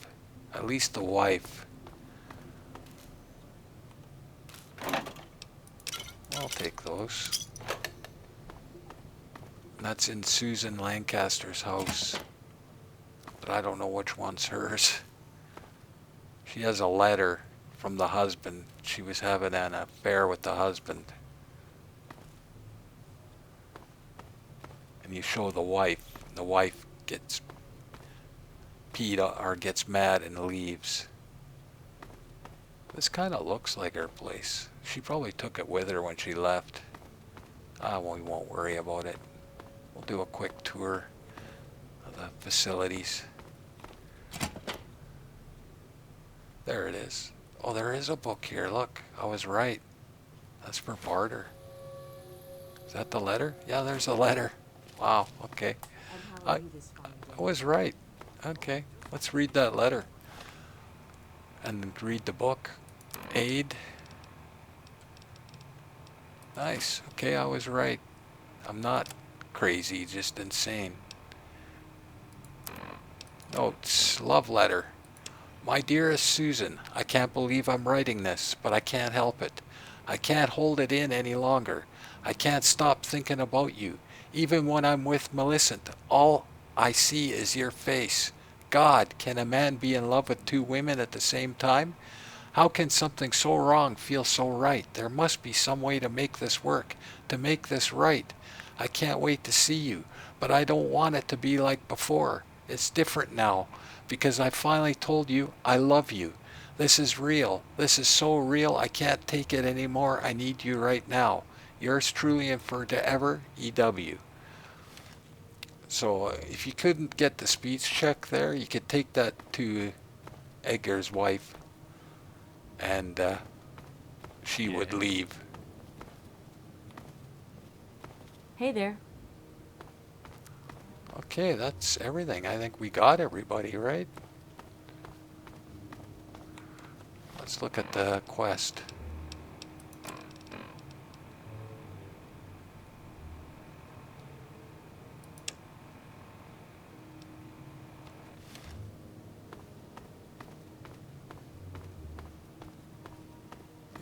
Speaker 1: At least the wife. I'll take those. And that's in Susan Lancaster's house. But I don't know which one's hers. She has a letter from the husband. She was having an affair with the husband. And you show the wife. The wife gets peed or gets mad and leaves. This kind of looks like her place. She probably took it with her when she left. We won't worry about it. We'll do a quick tour of the facilities. There it is. Oh, there is a book here. Look, I was right. That's for barter. Is that the letter? Yeah, there's a letter. Wow, okay. I was right. Okay, let's read that letter. And read the book. Aid. Nice. Okay, I was right. I'm not crazy, just insane. Notes. Love letter. My dearest Susan, I can't believe I'm writing this, but I can't help it. I can't hold it in any longer. I can't stop thinking about you. Even when I'm with Millicent, all I see is your face. God, can a man be in love with two women at the same time? How can something so wrong feel so right? There must be some way to make this work, to make this right. I can't wait to see you, but I don't want it to be like before. It's different now, because I finally told you I love you. This is real. This is so real I can't take it anymore. I need you right now. Yours truly and forever, E.W. So if you couldn't get the speech check there, you could take that to Edgar's wife, and she would leave.
Speaker 7: Hey there.
Speaker 1: Okay, that's everything. I think we got everybody, right? Let's look at the quest.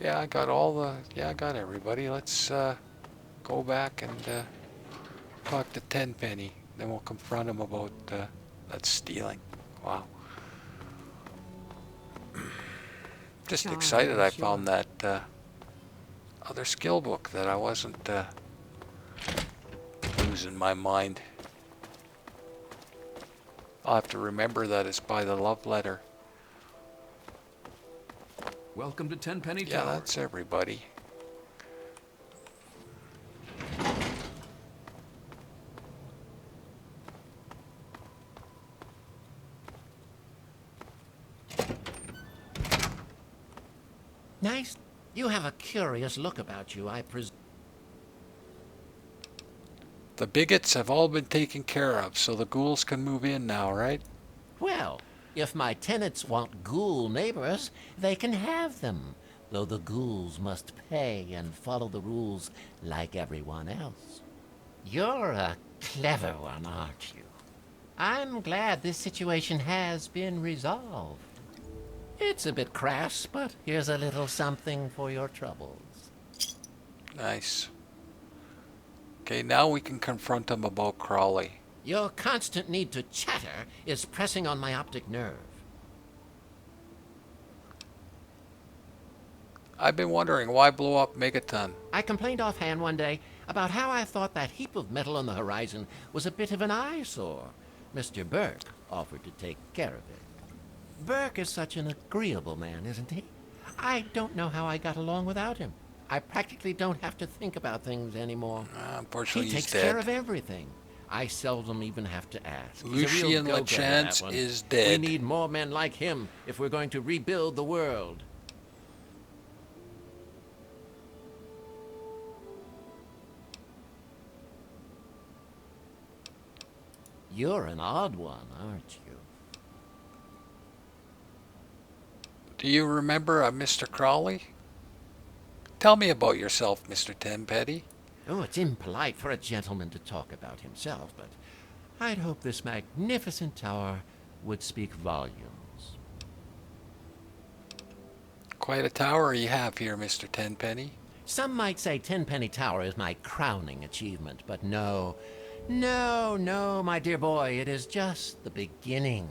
Speaker 1: Yeah, I got I got everybody. Let's go back and talk to Tenpenny. Then we'll confront him about that stealing. Wow. Just excited I found that other skill book, that I wasn't losing my mind. I'll have to remember that it's by the love letter.
Speaker 12: Welcome to Tenpenny Tower.
Speaker 1: Yeah, that's everybody.
Speaker 4: Nice. You have a curious look about you, I presume.
Speaker 1: The bigots have all been taken care of, so the ghouls can move in now, right?
Speaker 4: Well, if my tenants want ghoul neighbors, they can have them, though the ghouls must pay and follow the rules like everyone else. You're a clever one, aren't you? I'm glad this situation has been resolved. It's a bit crass, but here's a little something for your troubles.
Speaker 1: Nice. Okay, now we can confront him about Crowley.
Speaker 4: Your constant need to chatter is pressing on my optic nerve.
Speaker 1: I've been wondering, why blow up Megaton?
Speaker 4: I complained offhand one day about how I thought that heap of metal on the horizon was a bit of an eyesore. Mr. Burke offered to take care of it. Burke is such an agreeable man, isn't he? I don't know how I got along without him. I practically don't have to think about things anymore.
Speaker 1: Unfortunately,
Speaker 4: he takes
Speaker 1: he's dead.
Speaker 4: care of everything. I seldom even have to ask. He's a real
Speaker 1: Lucien
Speaker 4: go-getter, that
Speaker 1: Lachance
Speaker 4: one.
Speaker 1: is
Speaker 4: We
Speaker 1: dead.
Speaker 4: need more men like him if we're going to rebuild the world. You're an odd one, aren't you?
Speaker 1: Do you remember a Mr. Crowley? Tell me about yourself, Mr. Tenpenny.
Speaker 4: Oh, it's impolite for a gentleman to talk about himself, but I'd hope this magnificent tower would speak volumes.
Speaker 1: Quite a tower you have here, Mr. Tenpenny.
Speaker 4: Some might say Tenpenny Tower is my crowning achievement, but no, my dear boy, it is just the beginning.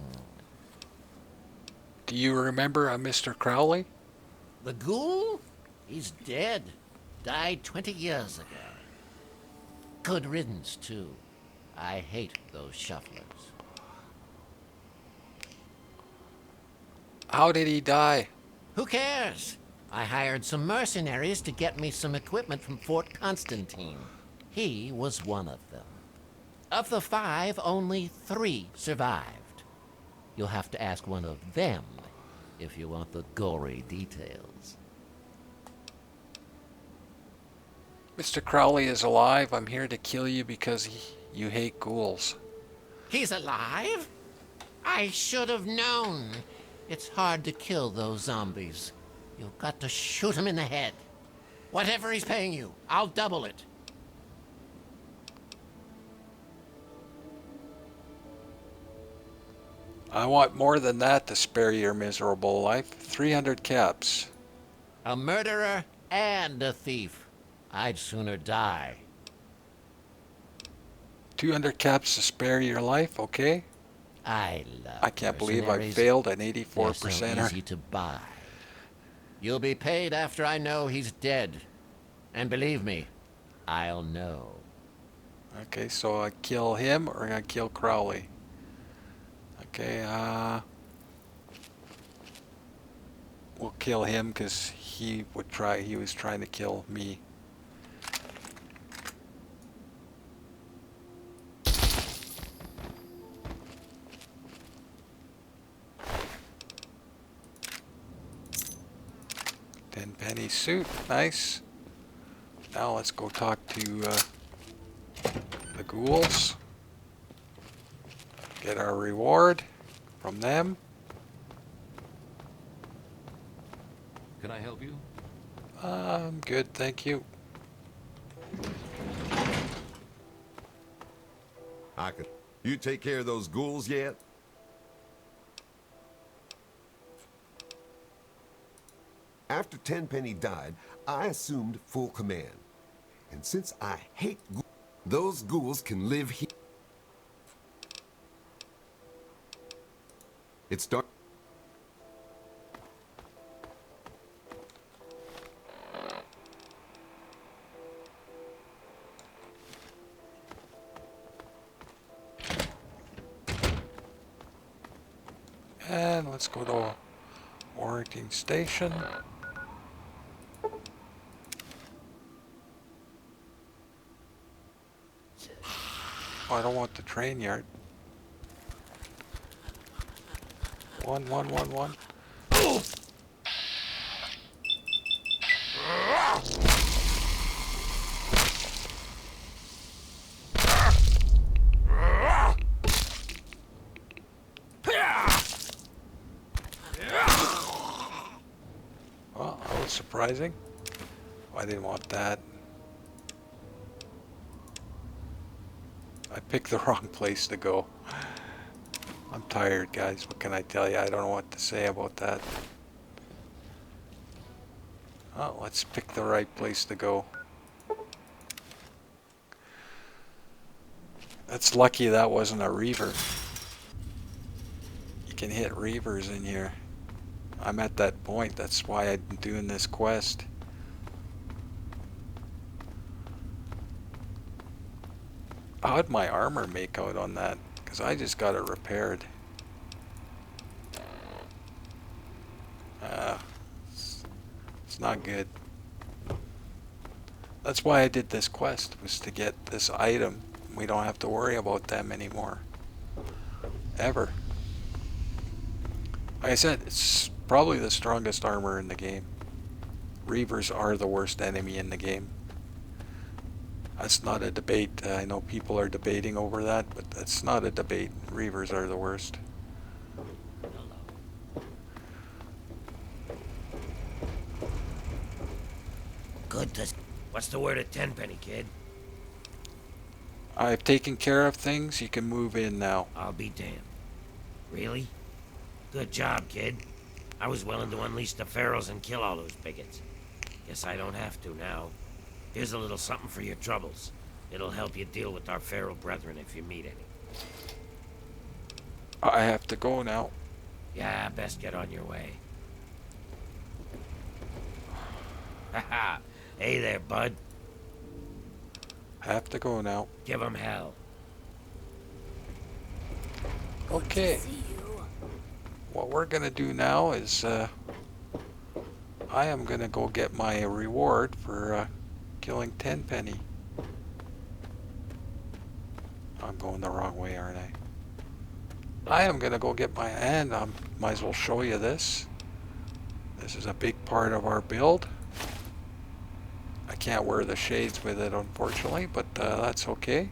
Speaker 1: Do you remember a Mr. Crowley?
Speaker 4: The ghoul? He's dead. Died 20 years ago. Good riddance, too. I hate those shufflers.
Speaker 1: How did he die?
Speaker 4: Who cares? I hired some mercenaries to get me some equipment from Fort Constantine. He was one of them. Of the 5, only 3 survived. You'll have to ask one of them if you want the gory details.
Speaker 1: Mr. Crowley is alive. I'm here to kill you because you hate ghouls.
Speaker 4: He's alive? I should have known. It's hard to kill those zombies. You've got to shoot him in the head. Whatever he's paying you, I'll double it.
Speaker 1: I want more than that to spare your miserable life. 300 caps.
Speaker 4: A murderer and a thief. I'd sooner die.
Speaker 1: 200 caps to spare your life, okay?
Speaker 4: I love
Speaker 1: I can't believe I
Speaker 4: mercenaries.
Speaker 1: failed an
Speaker 4: They're
Speaker 1: 84%.
Speaker 4: so easy to buy. You'll be paid after I know he's dead. And believe me, I'll know.
Speaker 1: Okay, so I kill him or I kill Crowley? Okay, we'll kill him because he was trying to kill me. Tenpenny suit, nice. Now let's go talk to the ghouls. Get our reward from them.
Speaker 3: Can I help you?
Speaker 1: I'm good, thank you.
Speaker 9: I could. You take care of those ghouls yet? After Tenpenny died, I assumed full command. And since I hate ghouls, those ghouls can live here. It's dark.
Speaker 1: And let's go to Warrington Station. Oh, I don't want the train yard. 1. Well, that was surprising. Oh, I didn't want that. I picked the wrong place to go. I'm tired, guys. What can I tell you? I don't know what to say about that. Oh, let's pick the right place to go. That's lucky that wasn't a reaver. You can hit reavers in here. I'm at that point. That's why I'm doing this quest. How'd my armor make out on that? Because I just got it repaired. It's not good. That's why I did this quest, was to get this item, We don't have to worry about them anymore. Ever. Like I said, it's probably the strongest armor in the game. Reavers are the worst enemy in the game. That's not a debate. I know people are debating over that, but that's not a debate. Reavers are the worst.
Speaker 13: Good to... What's the word at Tenpenny, kid?
Speaker 1: I've taken care of things. You can move in now.
Speaker 13: I'll be damned. Really? Good job, kid. I was willing to unleash the pharaohs and kill all those bigots. Guess I don't have to now. Here's a little something for your troubles. It'll help you deal with our pharaoh brethren if you meet any.
Speaker 1: I have to go now.
Speaker 13: Yeah, best get on your way. Haha. Hey there, bud.
Speaker 1: I have to go now.
Speaker 13: Give 'em hell.
Speaker 1: Okay. What we're gonna do now is I am gonna go get my reward for killing Tenpenny. I'm going the wrong way, aren't I? I am gonna go get my, and I might as well show you this. This is a big part of our build. I can't wear the shades with it, unfortunately, but that's okay.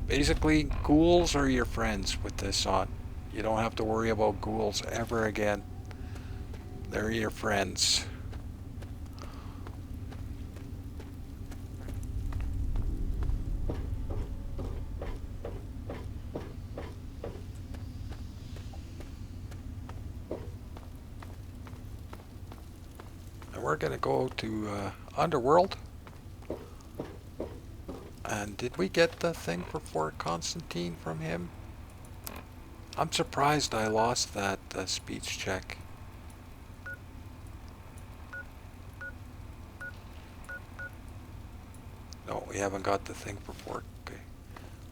Speaker 1: Basically, ghouls are your friends with this on. You don't have to worry about ghouls ever again. They're your friends. And we're gonna go to Underworld. And did we get the thing for Fort Constantine from him? I'm surprised I lost that speech check. No, we haven't got the thing for Fort. Okay.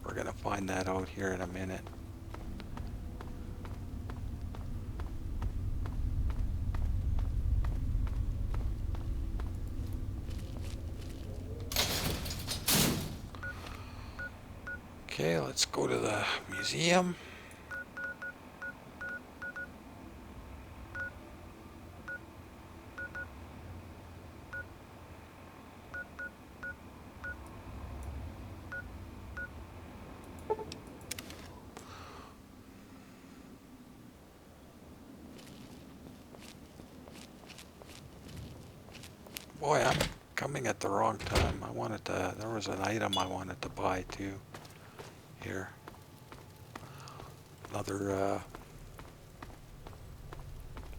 Speaker 1: We're gonna find that out here in a minute. Okay, let's go to the museum. Boy, I'm coming at the wrong time. I wanted to, there was an item I wanted to buy too. Here. Another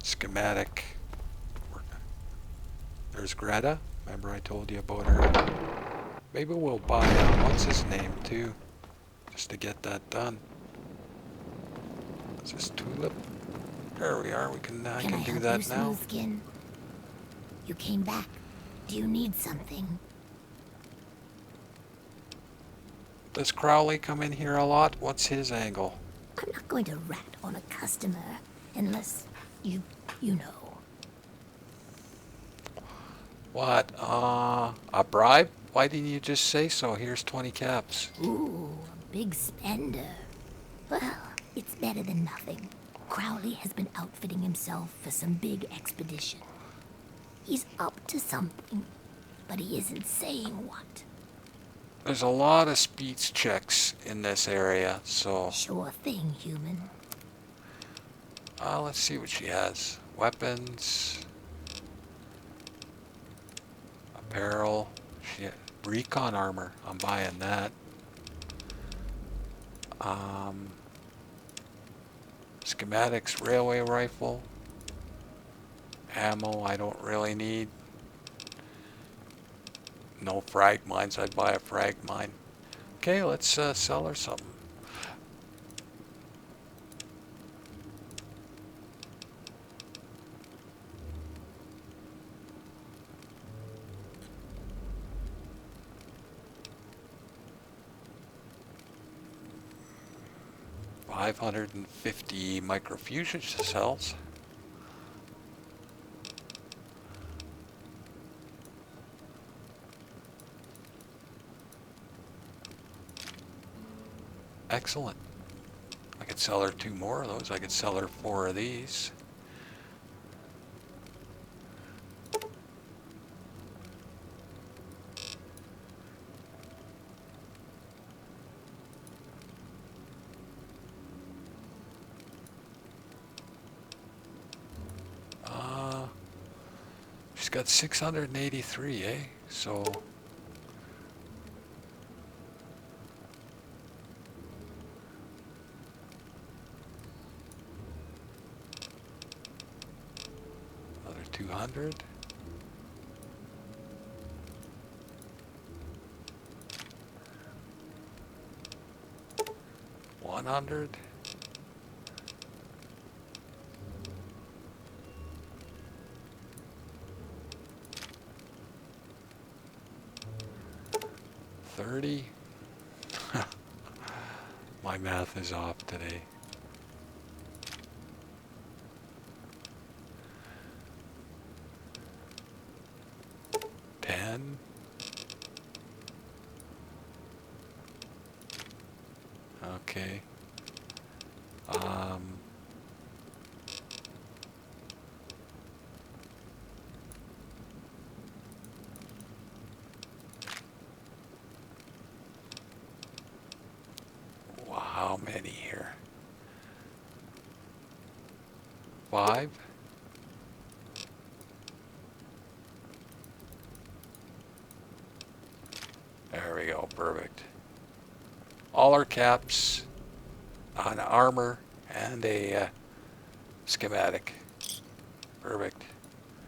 Speaker 1: schematic. There's Greta. Remember I told you about her? Maybe we'll buy, what's his name too? Just to get that done. Is this Tulip? There we are. We can, I can do that now.
Speaker 14: Skin? You came back. Do you need something?
Speaker 1: Does Crowley come in here a lot? What's his angle?
Speaker 14: I'm not going to rat on a customer unless you know.
Speaker 1: What? A bribe? Why didn't you just say so? Here's 20 caps.
Speaker 14: Ooh, a big spender. Well, it's better than nothing. Crowley has been outfitting himself for some big expedition. He's up to something, but he isn't saying what.
Speaker 1: There's a lot of speech checks in this area, so...
Speaker 14: Sure thing, human.
Speaker 1: Let's see what she has. Weapons. Apparel. Recon armor. I'm buying that. Schematics, railway rifle. Ammo I don't really need. No frag mines. I'd buy a frag mine. Okay, let's sell her something. $550 microfusion cells. Excellent. I could sell her 2 more of those. I could sell her 4 of these. She's got 683, eh? So another 200. $100. $30. My math is off today. $10. Okay. Wow, how many here? 5. There we go, perfect. All our caps, an armor, and a schematic. Perfect.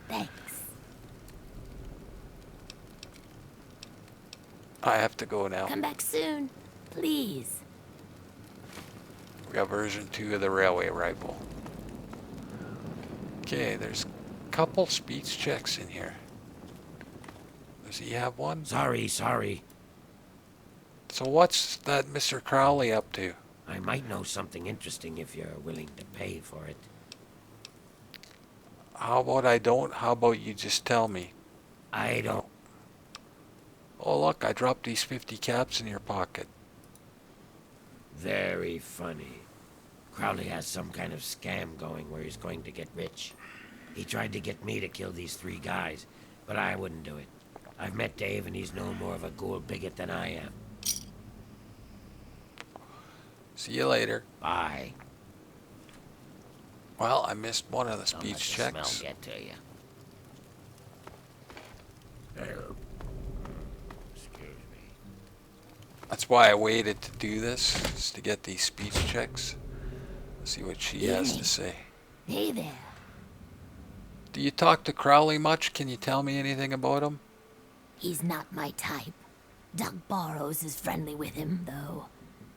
Speaker 14: Thanks.
Speaker 1: I have to go now.
Speaker 14: Come back soon, please.
Speaker 1: We got version 2 of the railway rifle. Okay, there's a couple speech checks in here. Does he have one?
Speaker 13: Sorry.
Speaker 1: So what's that Mr. Crowley up to?
Speaker 13: I might know something interesting if you're willing to pay for it.
Speaker 1: How about I don't? How about you just tell me?
Speaker 13: I don't.
Speaker 1: Oh look, I dropped these 50 caps in your pocket.
Speaker 13: Very funny. Crowley has some kind of scam going where he's going to get rich. He tried to get me to kill these 3 guys, but I wouldn't do it. I've met Dave and he's no more of a ghoul bigot than I am.
Speaker 1: See you later.
Speaker 13: Bye.
Speaker 1: Well, I missed one of the
Speaker 13: Don't let
Speaker 1: speech
Speaker 13: the
Speaker 1: checks.
Speaker 13: smell get to you. Excuse me.
Speaker 1: That's why I waited to do this, is to get these speech checks. See what she has to say.
Speaker 14: Hey there.
Speaker 1: Do you talk to Crowley much? Can you tell me anything about him?
Speaker 14: He's not my type. Doug Burrows is friendly with him, though.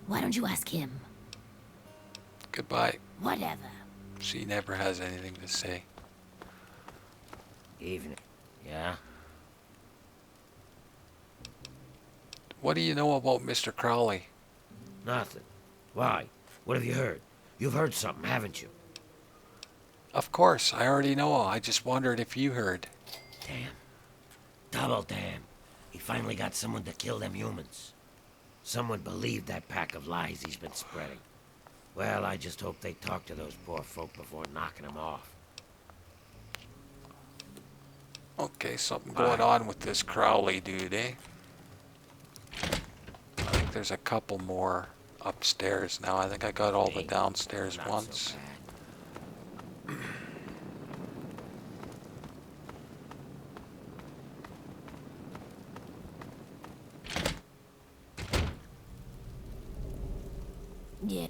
Speaker 14: Why don't you ask him?
Speaker 1: Goodbye.
Speaker 14: Whatever.
Speaker 1: She never has anything to say.
Speaker 13: Evening. Yeah?
Speaker 1: What do you know about Mr. Crowley?
Speaker 13: Nothing. Why? What have you heard? You've heard something, haven't you?
Speaker 1: Of course, I already know. I just wondered if you heard.
Speaker 13: Damn. Double damn. He finally got someone to kill them humans. Someone believed that pack of lies he's been spreading. Well, I just hope they talk to those poor folk before knocking them off.
Speaker 1: Okay, something going on with this Crowley dude, eh? I think there's a couple more upstairs now. I think I got all the downstairs ones.
Speaker 14: Yeah.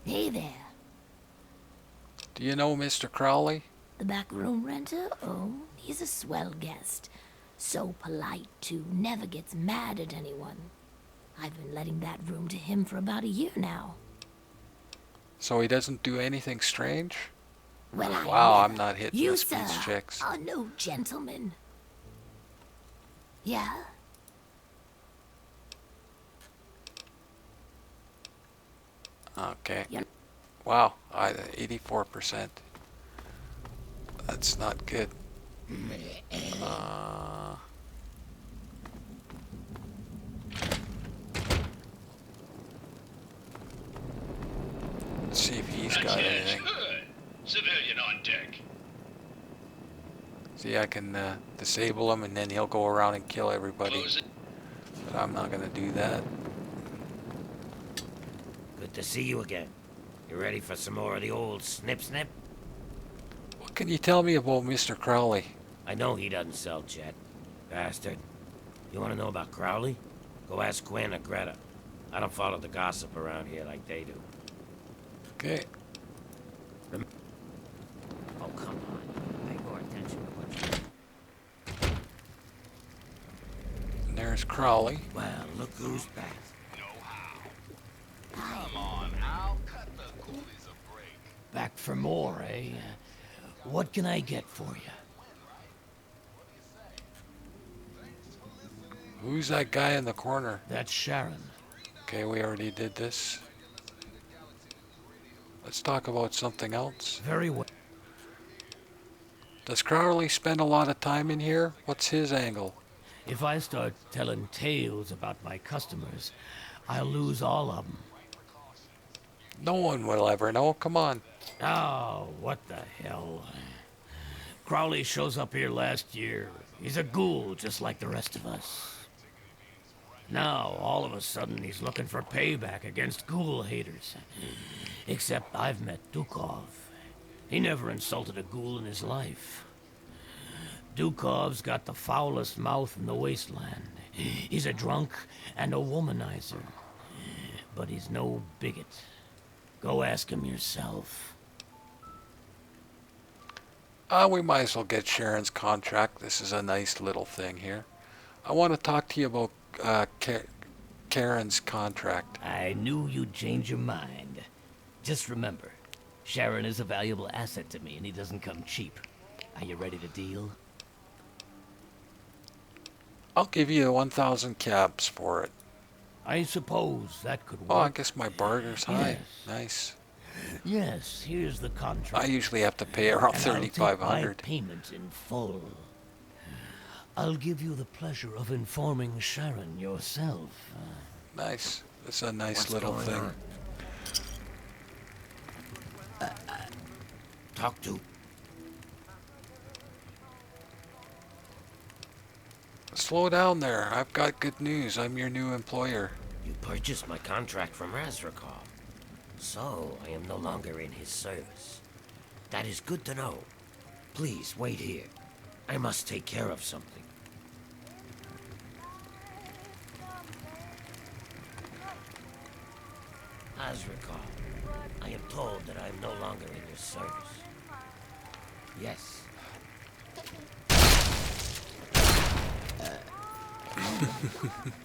Speaker 14: Hey there.
Speaker 1: Do you know Mr. Crowley?
Speaker 14: The back room renter? Oh, he's a swell guest. So polite, too. Never gets mad at anyone. I've been letting that room to him for about a year now.
Speaker 1: So he doesn't do anything strange?
Speaker 14: Well,
Speaker 1: wow, I'm not hitting
Speaker 14: you,
Speaker 1: the speech
Speaker 14: sir,
Speaker 1: checks.
Speaker 14: are no gentleman. Yeah?
Speaker 1: Okay. Wow, 84%. That's not good. maybe I can disable him and then he'll go around and kill everybody. But I'm not gonna do that.
Speaker 13: Good to see you again. You ready for some more of the old snip-snip?
Speaker 1: What can you tell me about Mr. Crowley?
Speaker 13: I know he doesn't sell jet. Bastard. You want to know about Crowley? Go ask Gwen or Greta. I don't follow the gossip around here like they do.
Speaker 1: Okay.
Speaker 13: Oh, come on. Pay more attention to what you...
Speaker 1: And there's Crowley.
Speaker 13: Well, look who's back.
Speaker 15: Come on, Al. Cut the coolies a break.
Speaker 16: Back for more, eh? What can I get for you?
Speaker 1: Who's that guy in the corner?
Speaker 16: That's Sharon.
Speaker 1: Okay, we already did this. Let's talk about something else.
Speaker 16: Very well.
Speaker 1: Does Crowley spend a lot of time in here? What's his angle?
Speaker 16: If I start telling tales about my customers, I'll lose all of them.
Speaker 1: No one will ever know. Come on.
Speaker 16: Oh, what the hell. Crowley shows up here last year. He's a ghoul just like the rest of us. Now, all of a sudden, he's looking for payback against ghoul haters. Except I've met Dukov. He never insulted a ghoul in his life. Dukov's got the foulest mouth in the wasteland. He's a drunk and a womanizer. But he's no bigot. Go ask him yourself.
Speaker 1: We might as well get Sharon's contract. This is a nice little thing here. I want to talk to you about Karen's contract.
Speaker 16: I knew you'd change your mind. Just remember, Sharon is a valuable asset to me and he doesn't come cheap. Are you ready to deal?
Speaker 1: I'll give you 1,000 caps for it.
Speaker 16: I suppose that could work.
Speaker 1: Oh, I guess my barter's high.
Speaker 16: Yes.
Speaker 1: Nice.
Speaker 16: Yes, here's the contract.
Speaker 1: I usually have to pay around
Speaker 16: And I'll take my
Speaker 1: 3,500.
Speaker 16: payment in full. I'll give you the pleasure of informing Sharon yourself.
Speaker 1: Nice. It's a nice
Speaker 13: What's
Speaker 1: little
Speaker 13: going
Speaker 1: thing.
Speaker 13: on? Talk to.
Speaker 1: Slow down there. I've got good news. I'm your new employer.
Speaker 13: You purchased my contract from Razrakov. So, I am no longer in his service. That is good to know. Please, wait here. I must take care of something. Razrakov, I am told that I am no longer in your service. Yes.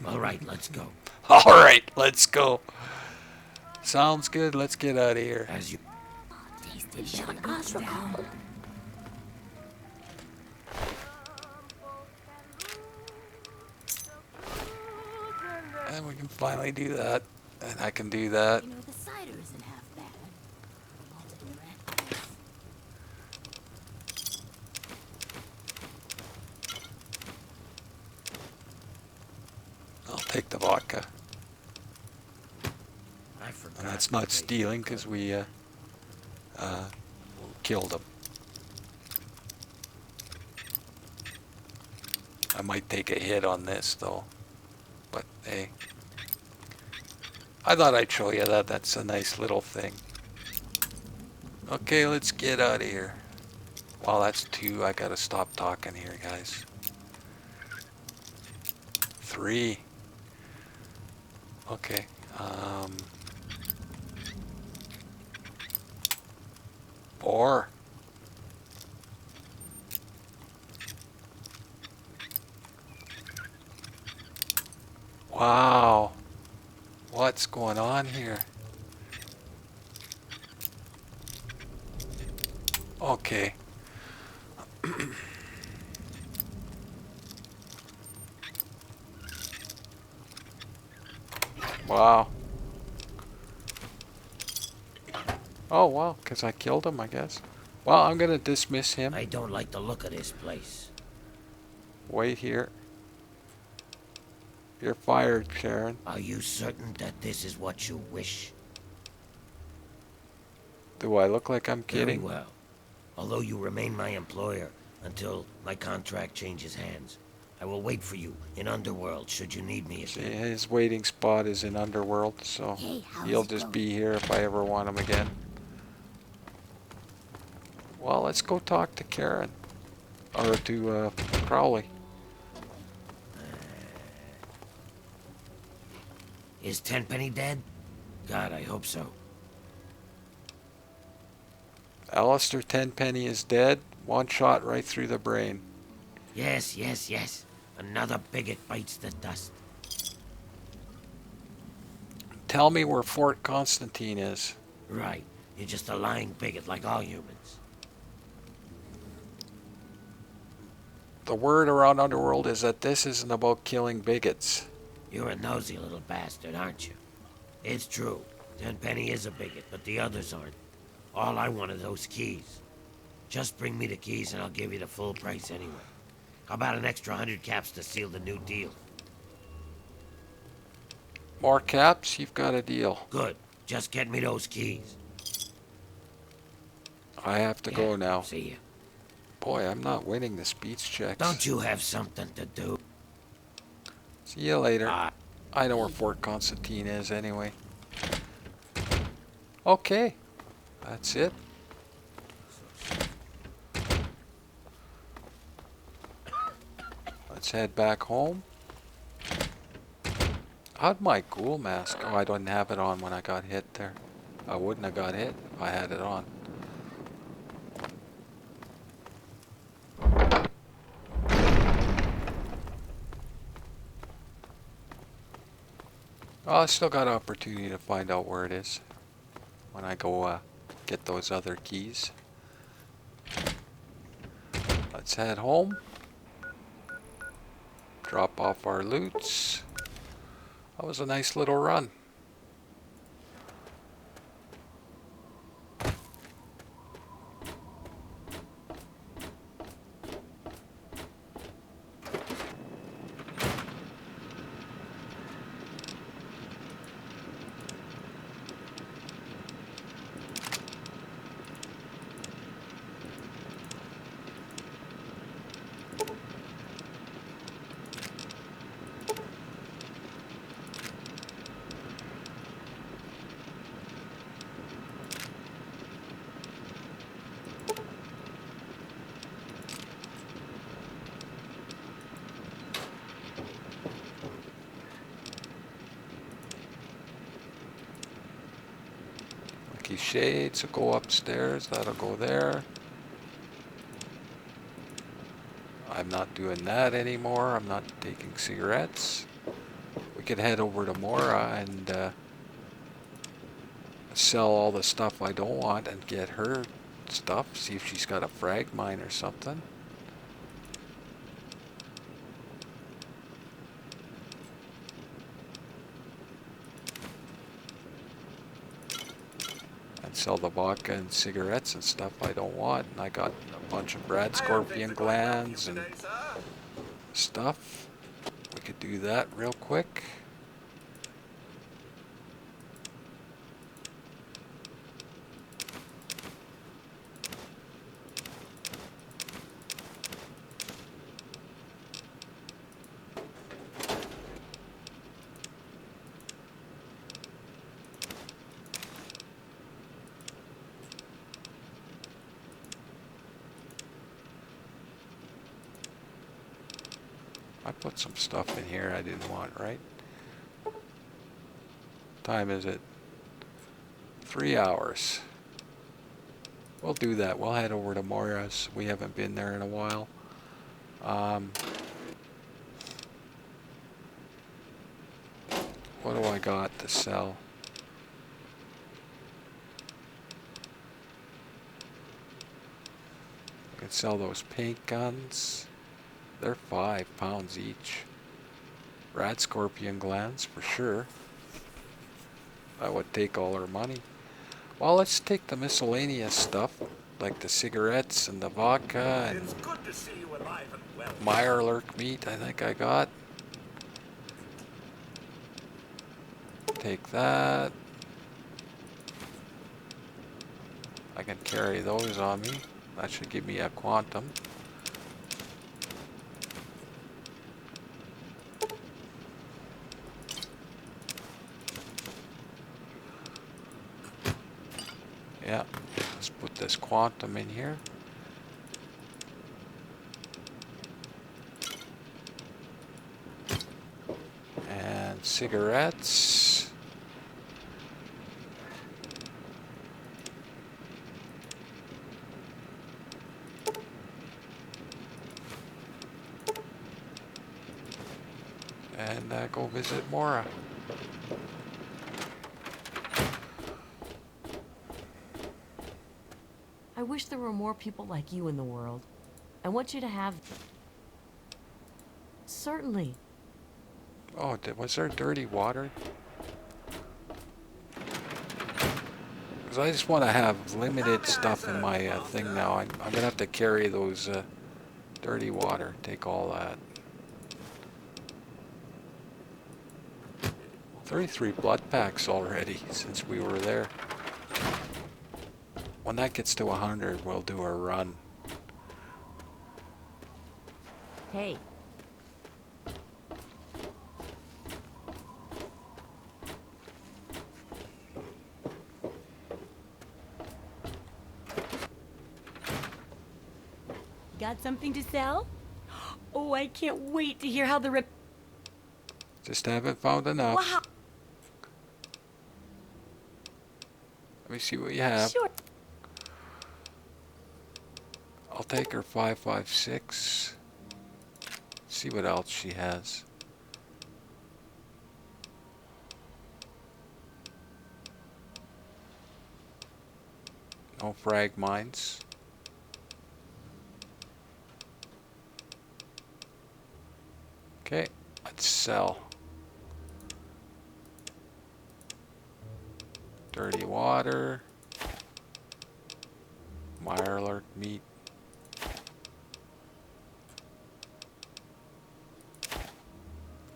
Speaker 13: All right, let's go.
Speaker 1: All right, let's go. Sounds good. Let's get out of here.
Speaker 13: As you...
Speaker 1: And we can finally do that. And I can do that.
Speaker 14: You know, the cider isn't half bad.
Speaker 1: I'll take the vodka.
Speaker 13: I forgot.
Speaker 1: And that's not stealing because we killed him. I might take a hit on this though. But hey. I thought I'd show you that. That's a nice little thing. Okay, let's get out of here. Wow, that's 2. I gotta stop talking here, guys. 3. Okay. 4. Wow. What's going on here? Okay. Wow. Oh, wow, because I killed him, I guess. Well, I'm going to dismiss him.
Speaker 13: I don't like the look of this place.
Speaker 1: Wait here. You're fired, Sharon.
Speaker 13: Are you certain that this is what you wish?
Speaker 1: Do I look like I'm
Speaker 13: Very
Speaker 1: kidding?
Speaker 13: well. Although you remain my employer, until my contract changes hands. I will wait for you in Underworld should you need me
Speaker 1: See,
Speaker 13: again.
Speaker 1: his waiting spot is in Underworld, so
Speaker 14: Hey, how's
Speaker 1: he'll
Speaker 14: it
Speaker 1: just
Speaker 14: going?
Speaker 1: be here if I ever want him again. Well, let's go talk to Karen. Or to Crowley.
Speaker 13: Is Tenpenny dead? God, I hope so.
Speaker 1: Alistair Tenpenny is dead. One shot right through the brain.
Speaker 13: Yes, yes, yes. Another bigot bites the dust.
Speaker 1: Tell me where Fort Constantine is.
Speaker 13: Right. You're just a lying bigot like all humans.
Speaker 1: The word around Underworld is that this isn't about killing bigots.
Speaker 13: You're a nosy little bastard, aren't you? It's true. Tenpenny is a bigot, but the others aren't. All I want are those keys. Just bring me the keys and I'll give you the full price anyway. How about an extra 100 caps to seal the new deal?
Speaker 1: More caps? You've got a deal.
Speaker 13: Good. Just get me those keys.
Speaker 1: I have to go now.
Speaker 13: See ya.
Speaker 1: Boy, I'm not winning the speech checks.
Speaker 13: Don't you have something to do?
Speaker 1: See you later. I know where Fort Constantine is anyway. Okay. That's it. Let's head back home. How'd my ghoul mask? Oh, I didn't have it on when I got hit there. I wouldn't have got hit if I had it on. Oh, I still got an opportunity to find out where it is when I go get those other keys. Let's head home. Drop off our loots. That was a nice little run. Shades will go upstairs. That'll go there. I'm not doing that anymore. I'm not taking cigarettes. We could head over to Mora and sell all the stuff I don't want and get her stuff. See if she's got a frag mine or something. Sell the vodka and cigarettes and stuff I don't want. And I got a bunch of Brad Scorpion glands and stuff. We could do that real quick. I put some stuff in here I didn't want, right? Time is it? 3 hours. We'll do that. We'll head over to Mora's. We haven't been there in a while. What do I got to sell? I can sell those paint guns. They're £5 each. Rat scorpion glands for sure. That would take all our money. Well, let's take the miscellaneous stuff, like the cigarettes and the vodka and
Speaker 2: It's good to see you alive and well.
Speaker 1: Mirelurk meat I think I got. Take that. I can carry those on me. That should give me a quantum. quantum in here. And cigarettes. And go visit Mora.
Speaker 11: I wish there were more people like you in the world. I want you to have... Certainly.
Speaker 1: Oh, was there dirty water? Because I just want to have limited stuff in my thing now. I'm going to have to carry those dirty water. Take all that. 33 blood packs already since we were there. When that gets to 100, we'll do a run.
Speaker 11: Hey.
Speaker 7: Got something to sell? Oh, I can't wait to hear how the
Speaker 1: Just haven't found enough.
Speaker 7: Wow.
Speaker 1: Let me see what you have.
Speaker 7: Sure.
Speaker 1: I'll take her 556. See what else she has. No frag mines. Okay, let's sell. Dirty water. Mirelurk meat.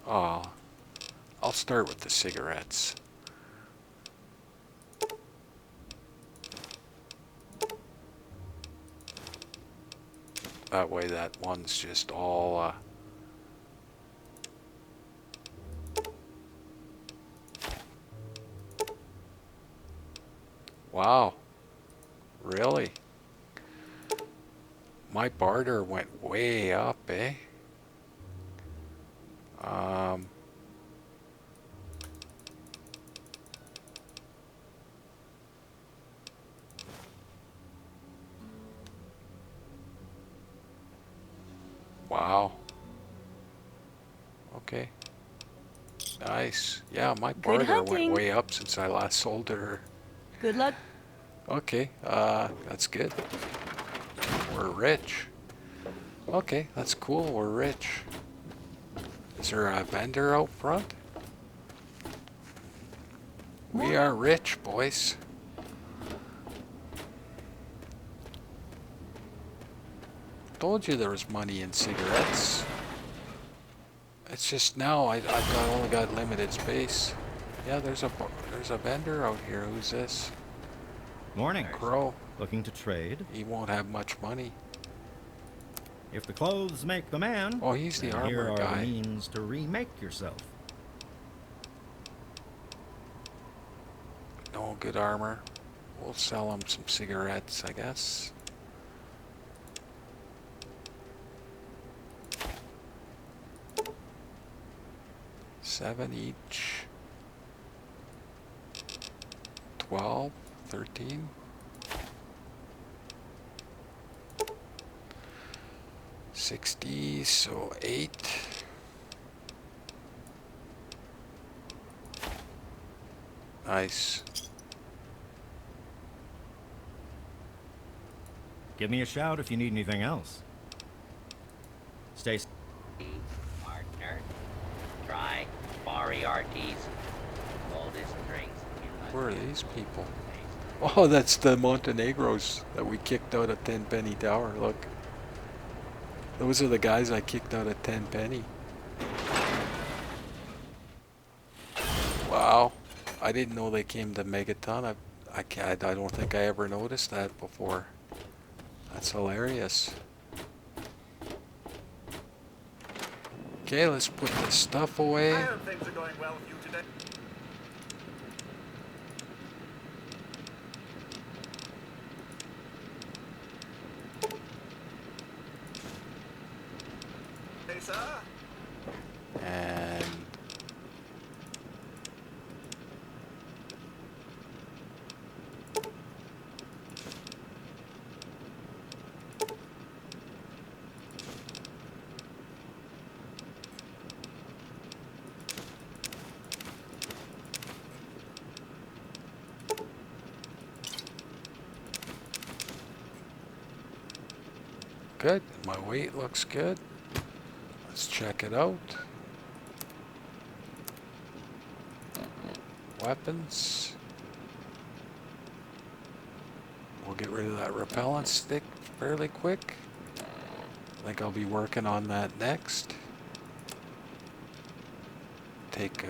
Speaker 1: Oh, I'll start with the cigarettes. That way that one's just all wow. Really? My barter went way up, eh? Wow. Okay. Nice. Yeah, my barter went way up since I last sold to her.
Speaker 7: Good luck.
Speaker 1: Okay, that's good. We're rich. Okay, that's cool, we're rich. Is there a vendor out front? We are rich, boys. Told you there was money in cigarettes. It's just now I've only got limited space. Yeah, there's a vendor out here. Who's this?
Speaker 8: Morning.
Speaker 1: Crow.
Speaker 8: Looking to trade?
Speaker 1: He won't have much money.
Speaker 8: If the clothes make the man,
Speaker 1: oh, he's the armor
Speaker 8: here are
Speaker 1: guy.
Speaker 8: the means to remake yourself.
Speaker 1: No good armor. We'll sell him some cigarettes, I guess. $7 each. 12, 13. $60, so 8. Nice.
Speaker 8: Give me a shout if you need anything else. Stay.
Speaker 6: Partner, try Moriarty's oldest drinks.
Speaker 1: Where are these people? Oh, that's the Montenegros that we kicked out of Tenpenny Tower. Look. Those are the guys I kicked out of Tenpenny. Wow. I didn't know they came to Megaton. I don't think I ever noticed that before. That's hilarious. Okay, let's put this stuff away.
Speaker 2: I hope things are going well with you today. Hey, sir.
Speaker 1: And good. My weight looks good. Let's check it out. Weapons. We'll get rid of that repellent stick fairly quick. I think I'll be working on that next. Take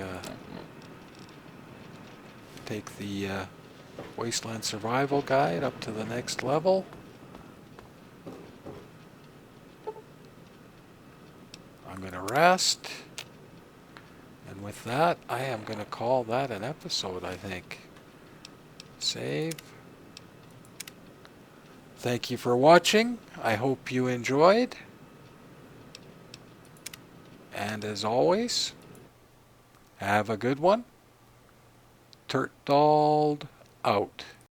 Speaker 1: the Wasteland Survival Guide up to the next level. I'm going to rest. And with that, I am going to call that an episode, I think. Save. Thank you for watching. I hope you enjoyed. And as always, have a good one. Turtled out.